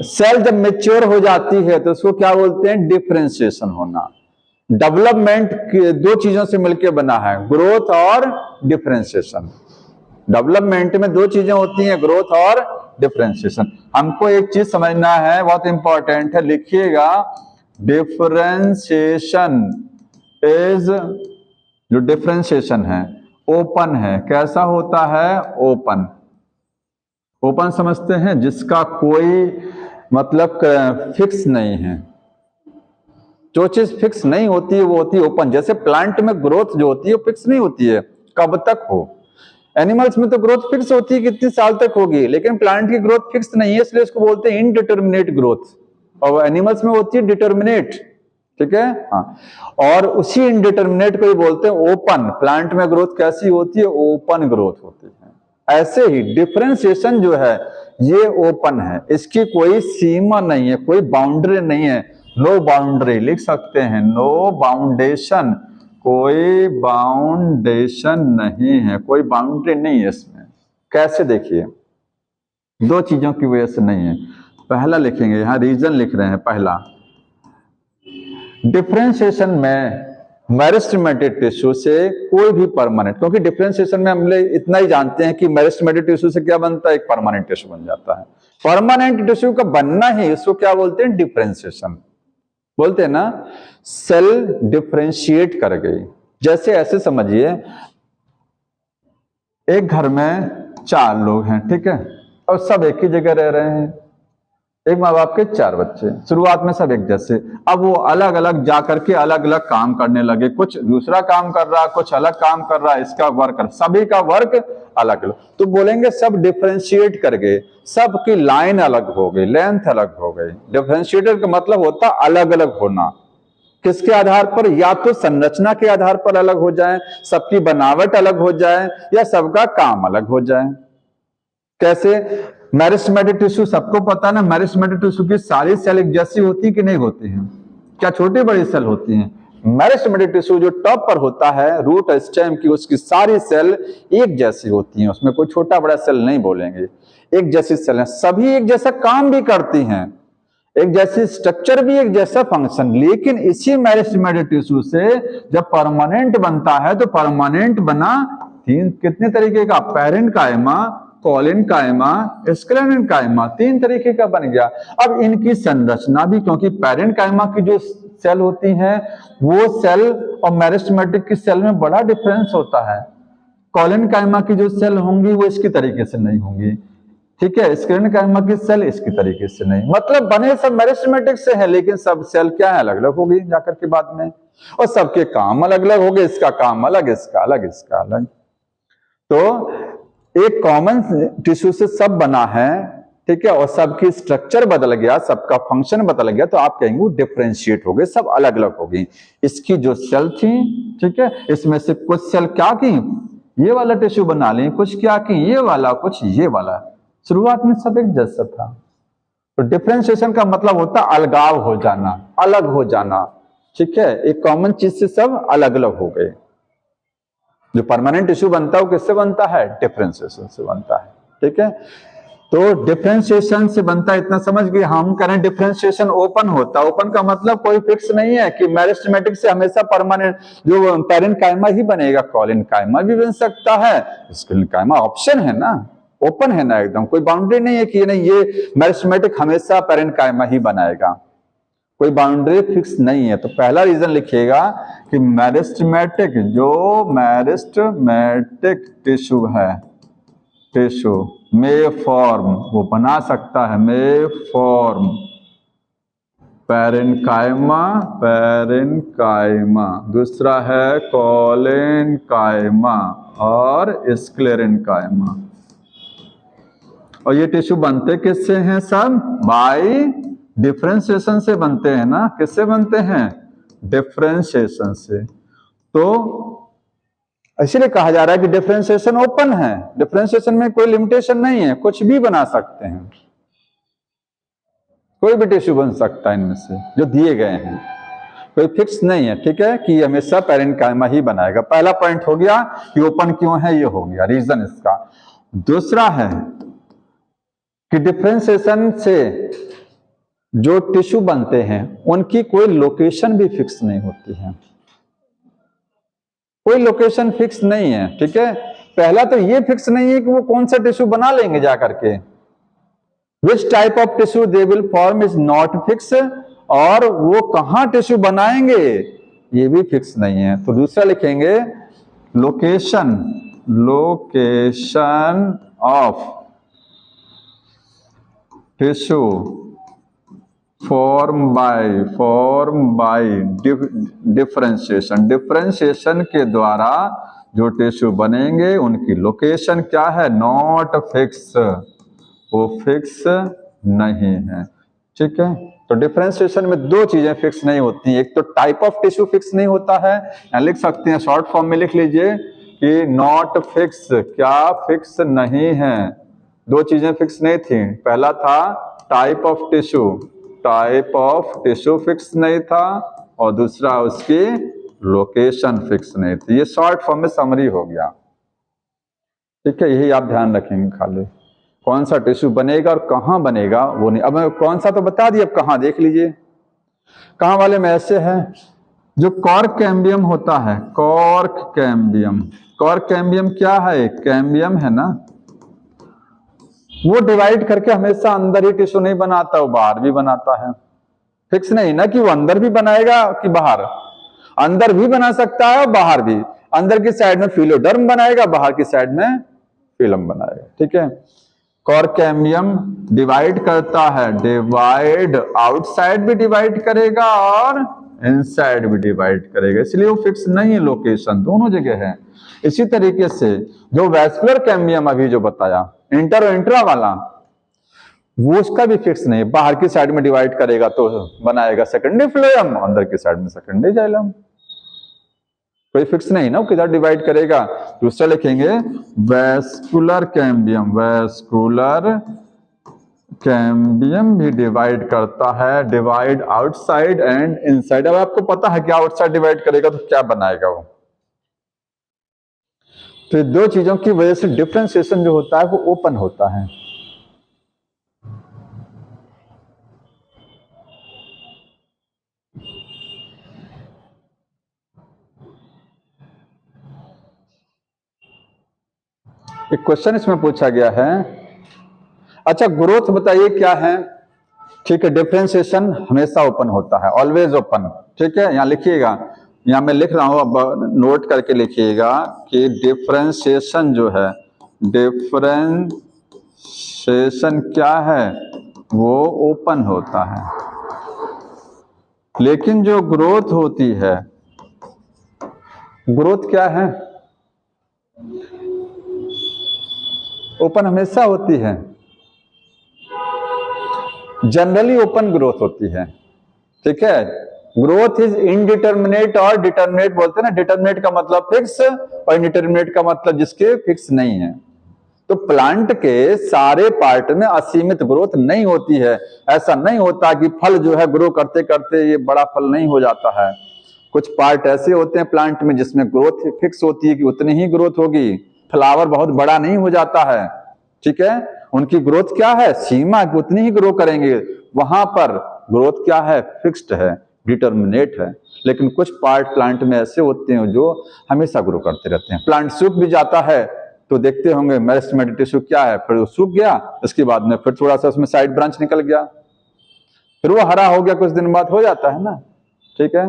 सेल जब मेच्योर हो जाती है तो उसको क्या बोलते हैं? डिफरेंशिएशन होना। डेवलपमेंट दो चीजों से मिलकर बना है, ग्रोथ और डिफरेंशिएशन। डेवलपमेंट में दो चीजें होती हैं, ग्रोथ और डिफरेंशिएशन। हमको एक चीज समझना है, बहुत इंपॉर्टेंट है, लिखिएगा, डिफरेंशिएशन इज, जो डिफरेंशिएशन है ओपन है। कैसा होता है? ओपन। ओपन समझते हैं, जिसका कोई मतलब फिक्स नहीं है। जो चीज फिक्स नहीं होती है वो होती है ओपन। जैसे प्लांट में ग्रोथ जो होती है वो फिक्स नहीं होती है, कब तक हो। एनिमल्स में तो ग्रोथ फिक्स होती है, कितनी साल तक होगी, लेकिन प्लांट की ग्रोथ फिक्स नहीं है, इसलिए इसको बोलते हैं इनडिटर्मिनेट ग्रोथ। और एनिमल्स में होती है डिटर्मिनेट, ठीक है। हाँ, और उसी इनडिटर्मिनेट को ही बोलते हैं ओपन। प्लांट में ग्रोथ कैसी होती है? ओपन ग्रोथ होती है। ऐसे ही डिफरेंशिएशन जो है ये ओपन है, इसकी कोई सीमा नहीं है, कोई बाउंड्री नहीं है। नो बाउंड्री लिख सकते हैं, नो बाउंडेशन, कोई बाउंडेशन नहीं है, कोई बाउंड्री नहीं है इसमें। कैसे? देखिए, दो चीजों की वजह से नहीं है। पहला लिखेंगे, यहां रीजन लिख रहे हैं। पहला, डिफरेंशिएशन में मेरिस्टेमेटिक टिश्यू से कोई भी परमानेंट, क्योंकि डिफरेंशिएशन में हम लोग इतना ही जानते हैं कि मेरिस्टेमेटिक टिश्यू से क्या बनता है? एक परमानेंट टिश्यू बन जाता है। परमानेंट टिश्यू का बनना ही, इसको क्या बोलते हैं? डिफरेंशिएशन बोलते हैं ना। सेल डिफरेंशिएट कर गई। जैसे ऐसे समझिए, एक घर में 4 लोग हैं, ठीक है, और सब एक ही जगह रह रहे हैं। एक माँ बाप के 4 बच्चे, शुरुआत में सब एक जैसे। अब वो अलग अलग जाकर के अलग अलग काम करने लगे, कुछ दूसरा काम कर रहा, कुछ अलग काम कर रहा, इसका वर्क, सभी का वर्क अलग अलग। तो बोलेंगे सब डिफरेंशिएट कर गए, सबकी लाइन अलग हो गई, लेंथ अलग हो गई। डिफरेंशिएटर का मतलब होता अलग अलग होना। किसके आधार पर? या तो संरचना के आधार पर अलग हो जाए, सबकी बनावट अलग हो जाए, या सबका काम अलग हो जाए। कैसे? मेरिस्टेमेटिक टिश्यू सबको पता है ना, मेरिस्टेमेटिक टिश्यू की सारी सेल एक जैसी होती कि नहीं होती हैं? क्या छोटी बड़ी सेल होती हैं? मेरिस्टेमेटिक टिश्यू जो टॉप पर होता है, रूट स्टेम की, उसकी सारी सेल एक जैसी होती हैं, उसमें कोई छोटा बड़ा सेल नहीं बोलेंगे, एक जैसी सेल है। सभी एक जैसा काम भी करती हैं, एक जैसी स्ट्रक्चर भी, एक जैसा फंक्शन। लेकिन इसी मेरिस्टेमेटिक टिश्यू से जब परमानेंट बनता है तो परमानेंट बना कितने तरीके का? पैरेन्काइमा, कॉलिन्काइमा, स्क्लेरेन्काइमा, 3 तरीके का बन गया। अब इनकी संरचना भी, क्योंकि पैरेन्काइमा की जो सेल होती है वो सेल और मेरिस्टेमेटिक की सेल में बड़ा डिफरेंस होता है। कॉलिन्काइमा की जो सेल होंगी वो इसकी तरीके से नहीं होंगी, ठीक है। स्क्लेरेन्काइमा की सेल इसकी तरीके से नहीं, मतलब बने सब मेरिस्टेमेटिक से है, लेकिन सब सेल क्या है? अलग अलग होगी जाकर के बाद में, और सबके काम अलग अलग हो गए। इसका काम अलग, इसका अलग, इसका अलग। तो एक कॉमन टिश्यू से सब बना है, ठीक है, और सबकी स्ट्रक्चर बदल गया, सबका फंक्शन बदल गया, तो आप कहेंगे वो डिफरेंशिएट हो गए, सब अलग अलग हो गई। इसकी जो सेल थी, ठीक है, इसमें से कुछ सेल क्या की? ये वाला टिश्यू बना ली, कुछ क्या की? ये वाला, कुछ ये वाला। शुरुआत में सब एक जैसा था। तो डिफरेंशिएशन का मतलब होता अलगाव हो जाना, अलग हो जाना, ठीक है। एक कॉमन चीज से सब अलग अलग हो गए। जो परमानेंट टिश्यू बनता है वो किससे बनता है? डिफरेंशिएशन से बनता है, ठीक है। तो डिफरेंशिएशन से बनता है, इतना समझ गए। हम करें डिफरेंशिएशन ओपन होता है। ओपन का मतलब कोई फिक्स नहीं है कि मेरिस्टेमेटिक से हमेशा परमानेंट जो पैरेन्काइमा ही बनेगा, कॉलिन्काइमा भी बन सकता है, स्क्लेरेन्काइमा ऑप्शन है ना, ओपन है ना, एकदम कोई बाउंड्री नहीं है कि नहीं ये मेरिस्टेमेटिक हमेशा पैरेन्काइमा ही बनाएगा, कोई बाउंड्री फिक्स नहीं है। तो पहला रीजन लिखिएगा कि मेरिस्टेमेटिक, जो मेरिस्टेमेटिक टिश्यू है, टिश्यू में फॉर्म वो बना सकता है, में फॉर्म पैरेन्काइमा, पैरेन्काइमा, दूसरा है कॉलिन्काइमा और स्क्लेरेन्काइमा। और ये टिश्यू बनते किससे हैं? सब बाय डिफरेंशिएशन से बनते हैं ना। किससे बनते हैं? डिफरेंशिएशन से। तो इसीलिए कहा जा रहा है कि डिफरेंशिएशन ओपन है, डिफरेंशिएशन में कोई लिमिटेशन नहीं है, कुछ भी बना सकते हैं, कोई भी टिश्यू बन सकता है इनमें से जो दिए गए हैं, कोई फिक्स नहीं है, ठीक है, कि हमेशा पैरेन्काइमा ही बनाएगा। पहला पॉइंट हो गया कि ओपन क्यों है, ये हो गया रीजन इसका। दूसरा है कि डिफरेंशिएशन से जो टिश्यू बनते हैं उनकी कोई लोकेशन भी फिक्स नहीं होती है, कोई लोकेशन फिक्स नहीं है। ठीक है, पहला तो ये फिक्स नहीं है कि वो कौन सा टिश्यू बना लेंगे जाकर के, which type of tissue they will form is not fix, और वो कहां टिश्यू बनाएंगे ये भी फिक्स नहीं है। तो दूसरा लिखेंगे location, location of tissue form by differentiation, differentiation के द्वारा जो टिश्यू बनेंगे उनकी लोकेशन क्या है, नॉट फिक्स, वो फिक्स नहीं है। ठीक है, तो डिफरेंशिएशन में दो चीजें फिक्स नहीं होती, एक तो टाइप ऑफ टिश्यू फिक्स नहीं होता है, या लिख सकते हैं शॉर्ट फॉर्म में लिख लीजिए कि नॉट फिक्स, क्या फिक्स नहीं है। दो चीजें फिक्स नहीं थी, पहला था type of tissue, type of tissue fix नहीं था, और दूसरा उसकी लोकेशन फिक्स नहीं थी। ये शॉर्ट फॉर्म में समरी हो गया। ठीक है, यही आप ध्यान रखेंगे खाली, कौन सा टिश्यू बनेगा और कहां बनेगा वो नहीं। अब मैं कौन सा तो बता दिया, अब कहां देख लीजिए। कहां वाले में ऐसे है, जो कॉर्क कैम्बियम होता है, कॉर्क कैम्बियम, कॉर्क कैम्बियम क्या है, कैम्बियम है ना, वो डिवाइड करके हमेशा अंदर ही टिश्यू नहीं बनाता, वो बाहर भी बनाता है। फिक्स नहीं ना कि वो अंदर भी बनाएगा कि बाहर, अंदर भी बना सकता है और बाहर भी, अंदर की साइड में फिलोडर्म बनाएगा, बाहर की साइड में फिलम बनाएगा। ठीक है, कॉर्क कैम्बियम डिवाइड करता है, डिवाइड आउटसाइड भी डिवाइड करेगा और इनसाइड भी डिवाइड करेगा, इसलिए वो फिक्स नहीं है, लोकेशन दोनों जगह है। इसी तरीके से जो वैस्कुलर कैम्बियम अभी जो बताया, इंटर और इंट्रा वाला, वो उसका भी फिक्स नहीं, बाहर की साइड में डिवाइड करेगा तो बनाएगा सेकेंडरी फ्लोएम, अंदर की साइड में सेकेंडरी जाइलम, कोई फिक्स नहीं ना वो किधर डिवाइड करेगा। दूसरा लिखेंगे वैस्कुलर कैम्बियम, वैस्कुलर कैम्बियम भी डिवाइड करता है, डिवाइड आउटसाइड एंड इनसाइड। अब आपको पता है कि आउटसाइड डिवाइड करेगा तो क्या बनाएगा वो। तो दो चीजों की वजह से डिफरेंशिएशन जो होता है वो ओपन होता है। एक क्वेश्चन इसमें पूछा गया है, अच्छा ग्रोथ बताइए क्या है। ठीक है, डिफरेंशिएशन हमेशा ओपन होता है, ऑलवेज ओपन। ठीक है, यहाँ लिखिएगा, यहाँ मैं लिख रहा हूं, अब नोट करके लिखिएगा कि डिफरेंशिएशन जो है, डिफरेंशिएशन क्या है, वो ओपन होता है, लेकिन जो ग्रोथ होती है, ग्रोथ क्या है, ओपन हमेशा होती है, जनरली ओपन ग्रोथ होती है। ठीक है, ग्रोथ इज इनडिटर्मिनेट और डिटर्मिनेट बोलते हैं ना, डिटर्मिनेट का मतलब फिक्स और इनडिटर्मिनेट का मतलब जिसके फिक्स नहीं है। तो प्लांट के सारे पार्ट में असीमित ग्रोथ नहीं होती है, ऐसा नहीं होता कि फल जो है ग्रो करते करते ये बड़ा फल नहीं हो जाता है। कुछ पार्ट ऐसे होते हैं प्लांट में जिसमें ग्रोथ फिक्स होती है कि उतनी ही ग्रोथ होगी, फ्लावर बहुत बड़ा नहीं हो जाता है। ठीक है, उनकी ग्रोथ क्या है, सीमा उतनी ही ग्रो करेंगे, वहां पर ग्रोथ क्या है, फिक्स्ड है, डिटर्मिनेट है। लेकिन कुछ पार्ट प्लांट में ऐसे होते हैं जो हमेशा ग्रो करते रहते हैं। प्लांट सूख भी जाता है तो देखते होंगे मेरिस्टेमेटिक टिश्यू क्या है, फिर वो सूख गया, उसके बाद में फिर थोड़ा सा उसमें साइड ब्रांच निकल गया, फिर वो हरा हो गया, कुछ दिन बाद हो जाता है ना। ठीक है,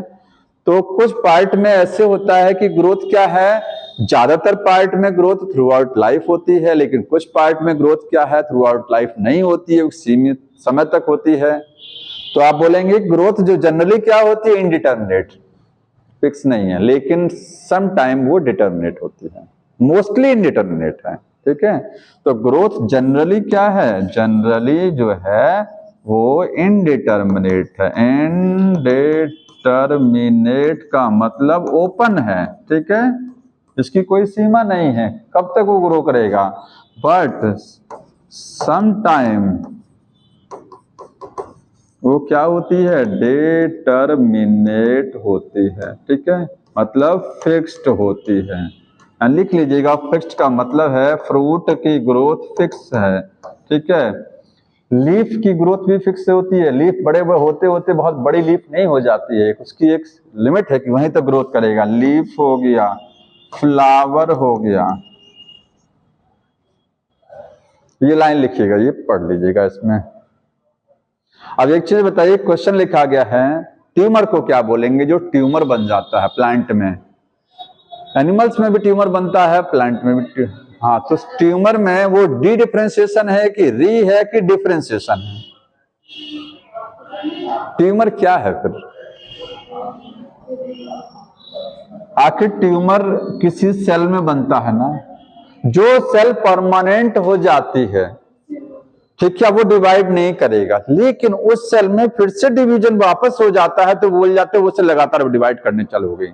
तो कुछ पार्ट में ऐसे होता है कि ग्रोथ क्या है, ज्यादातर पार्ट में ग्रोथ थ्रू आउट लाइफ होती है, लेकिन कुछ पार्ट में ग्रोथ क्या है, थ्रू आउट लाइफ नहीं होती है, सीमित समय तक होती है। तो आप बोलेंगे ग्रोथ जो जनरली क्या होती है, इनडिटर्मिनेट, फिक्स नहीं है, लेकिन सम टाइम वो डिटर्मिनेट होती है, मोस्टली इनडिटर्मिनेट है। ठीक है, तो ग्रोथ जनरली क्या है, जनरली जो है वो इनडिटर्मिनेट है, इनडिटर्मिनेट का मतलब ओपन है। ठीक है, इसकी कोई सीमा नहीं है कब तक वो ग्रो करेगा, बट सम टाइम वो क्या होती है, डिटर्मिनेट होती है। ठीक है, मतलब फिक्स्ड होती है। लिख लीजिएगा, फिक्स्ड का मतलब है फ्रूट की ग्रोथ फिक्स है। ठीक है, लीफ की ग्रोथ भी फिक्स होती है, लीफ बड़े बड़े होते होते बहुत बड़ी लीफ नहीं हो जाती है, उसकी एक लिमिट है कि वहीं तक ग्रोथ करेगा। लीफ हो गया, फ्लावर हो गया, ये लाइन लिखिएगा, ये पढ़ लीजिएगा इसमें। अब एक चीज बताइए, क्वेश्चन लिखा गया है ट्यूमर को क्या बोलेंगे जो ट्यूमर बन जाता है प्लांट में। एनिमल्स में भी ट्यूमर बनता है, प्लांट में भी हाँ, तो ट्यूमर में वो डी डिफरेंशिएशन है कि री है कि डिफरेंशिएशन है? ट्यूमर क्या है फिर? आखिर ट्यूमर किसी सेल में बनता है ना, जो सेल परमानेंट हो जाती है, ठीक है, वो डिवाइड नहीं करेगा, लेकिन उस सेल में फिर से डिवीजन वापस हो जाता है तो बोल जाते हैं वो सेल लगातार डिवाइड करने चालू हो गई।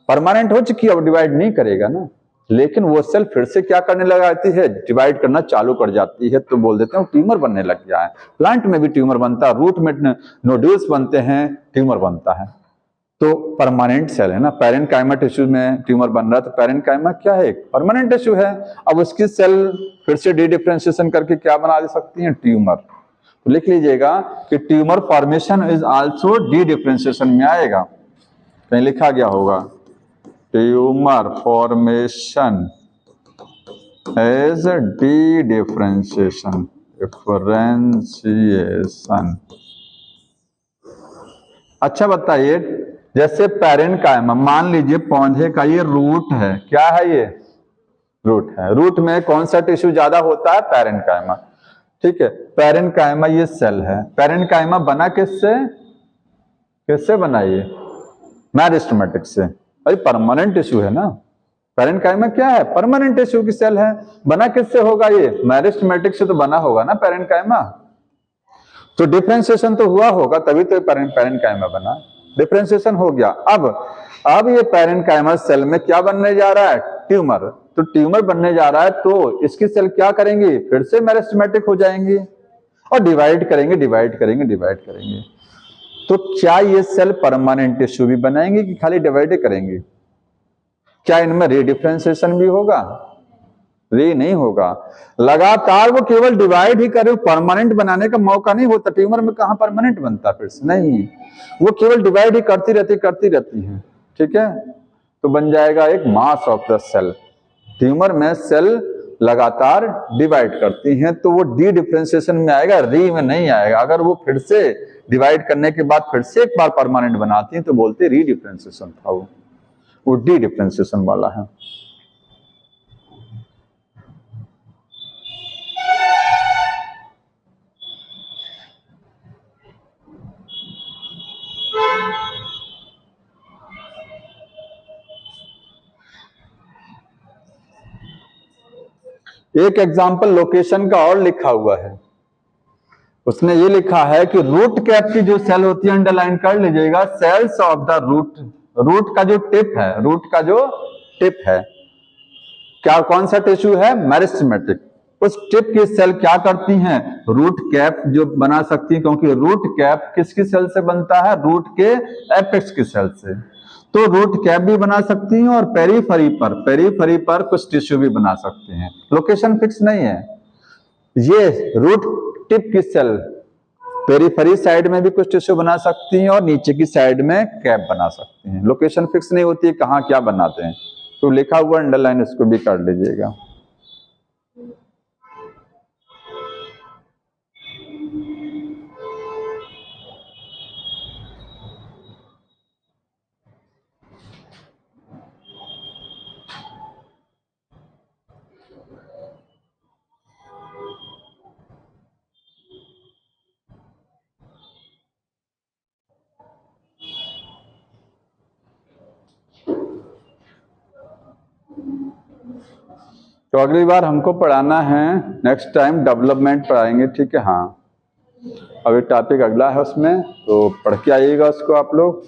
परमानेंट हो चुकी है, अब डिवाइड नहीं करेगा ना, लेकिन वो सेल फिर से क्या करने लगाती है, डिवाइड करना चालू कर जाती है, तो बोल देते हैं ट्यूमर बनने लग गया है। प्लांट में भी ट्यूमर बनता है, रूट में नोड्यूल्स बनते हैं, ट्यूमर बनता है। तो परमानेंट सेल है ना, पैरेन्काइमा टिश्यू में ट्यूमर बन रहा है, तो पैरेन्काइमा क्या है, परमानेंट टिश्यू है। अब उसकी सेल फिर से डी डिफरेंशिएशन करके क्या बना दे सकती है, ट्यूमर। तो लिख लीजिएगा कि tumour formation is also dedifferentiation में आएगा, कहीं लिखा गया होगा tumour formation as dedifferentiation, differentiation. अच्छा बताइए, जैसे पैरेन्काइमा, मान लीजिए पौधे का ये रूट है, क्या है ये, रूट है, रूट में कौन सा टिश्यू ज्यादा होता है, पैरेन्काइमा, ठीक है। पैरेन्काइमा ये सेल है, पैरेन्काइमा बना किससे, किससे बना ये, मेरिस्टेमेटिक से, भाई परमानेंट टिश्यू है ना, पैरेन्काइमा क्या है, परमानेंट टिश्यू की सेल है, बना किससे होगा ये, मेरिस्टेमेटिक से तो बना होगा ना पैरेन्काइमा, तो डिफरेंशिएशन तो हुआ होगा तभी तो पैरेन्काइमा बना, डिफरेंशिएशन हो गया। अब ये पैरेन्काइमा सेल में क्या बनने जा रहा है, ट्यूमर, तो ट्यूमर बनने जा रहा है तो इसकी सेल क्या करेंगी, फिर से मेरिस्टेमेटिक हो जाएंगी और डिवाइड करेंगे डिवाइड करेंगे डिवाइड करेंगे। तो क्या ये सेल परमानेंट टिश्यू भी बनाएंगे कि खाली डिवाइड करेंगे, क्या इनमें रीडिफरेंशिएशन भी होगा, री नहीं होगा, लगातार वो केवल डिवाइड ही करे, परमानेंट बनाने का मौका नहीं होता, ट्यूमर में कहां परमानेंट बनता, फिर से नहीं, वो केवल डिवाइड ही करती रहती है, ठीक है। तो बन जाएगा एक mass of the cell, tumour में सेल लगातार डिवाइड करती हैं तो वो डी डिफरेंशिएशन में आएगा, री में नहीं आएगा। अगर वो फिर से डिवाइड करने के बाद फिर से एक बार परमानेंट बनाती हैं तो बोलते री डिफरेंशिएशन था, वो डी डिफरेंशिएशन वाला है। एक एग्जाम्पल लोकेशन का और लिखा हुआ है, उसने ये लिखा है कि रूट कैप की जो सेल होती है, अंडरलाइन कर लीजिएगा, cells of the root, root का जो टिप है, रूट का जो टिप है, क्या कौन सा टिश्यू है, मेरिस्टेमेटिक, उस टिप की सेल क्या करती हैं, रूट कैप जो बना सकती है, क्योंकि रूट कैप किसकी सेल से बनता है, रूट के एपेक्स की सेल से, तो रूट कैप भी बना सकती हैं और पेरीफरी पर कुछ टिश्यू भी बना सकती हैं। लोकेशन फिक्स नहीं है, ये रूट टिप की सेल पेरीफरी साइड में भी कुछ टिश्यू बना सकती हैं और नीचे की साइड में कैप बना सकती हैं, लोकेशन फिक्स नहीं होती है कहाँ क्या बनाते हैं। तो लिखा हुआ अंडरलाइन, इसको भी कर लीजिएगा। तो अगली बार हमको पढ़ाना है, नेक्स्ट टाइम डेवलपमेंट पढ़ाएंगे, ठीक है। हाँ, अभी टॉपिक अगला है उसमें, तो पढ़ के आइएगा उसको आप लोग।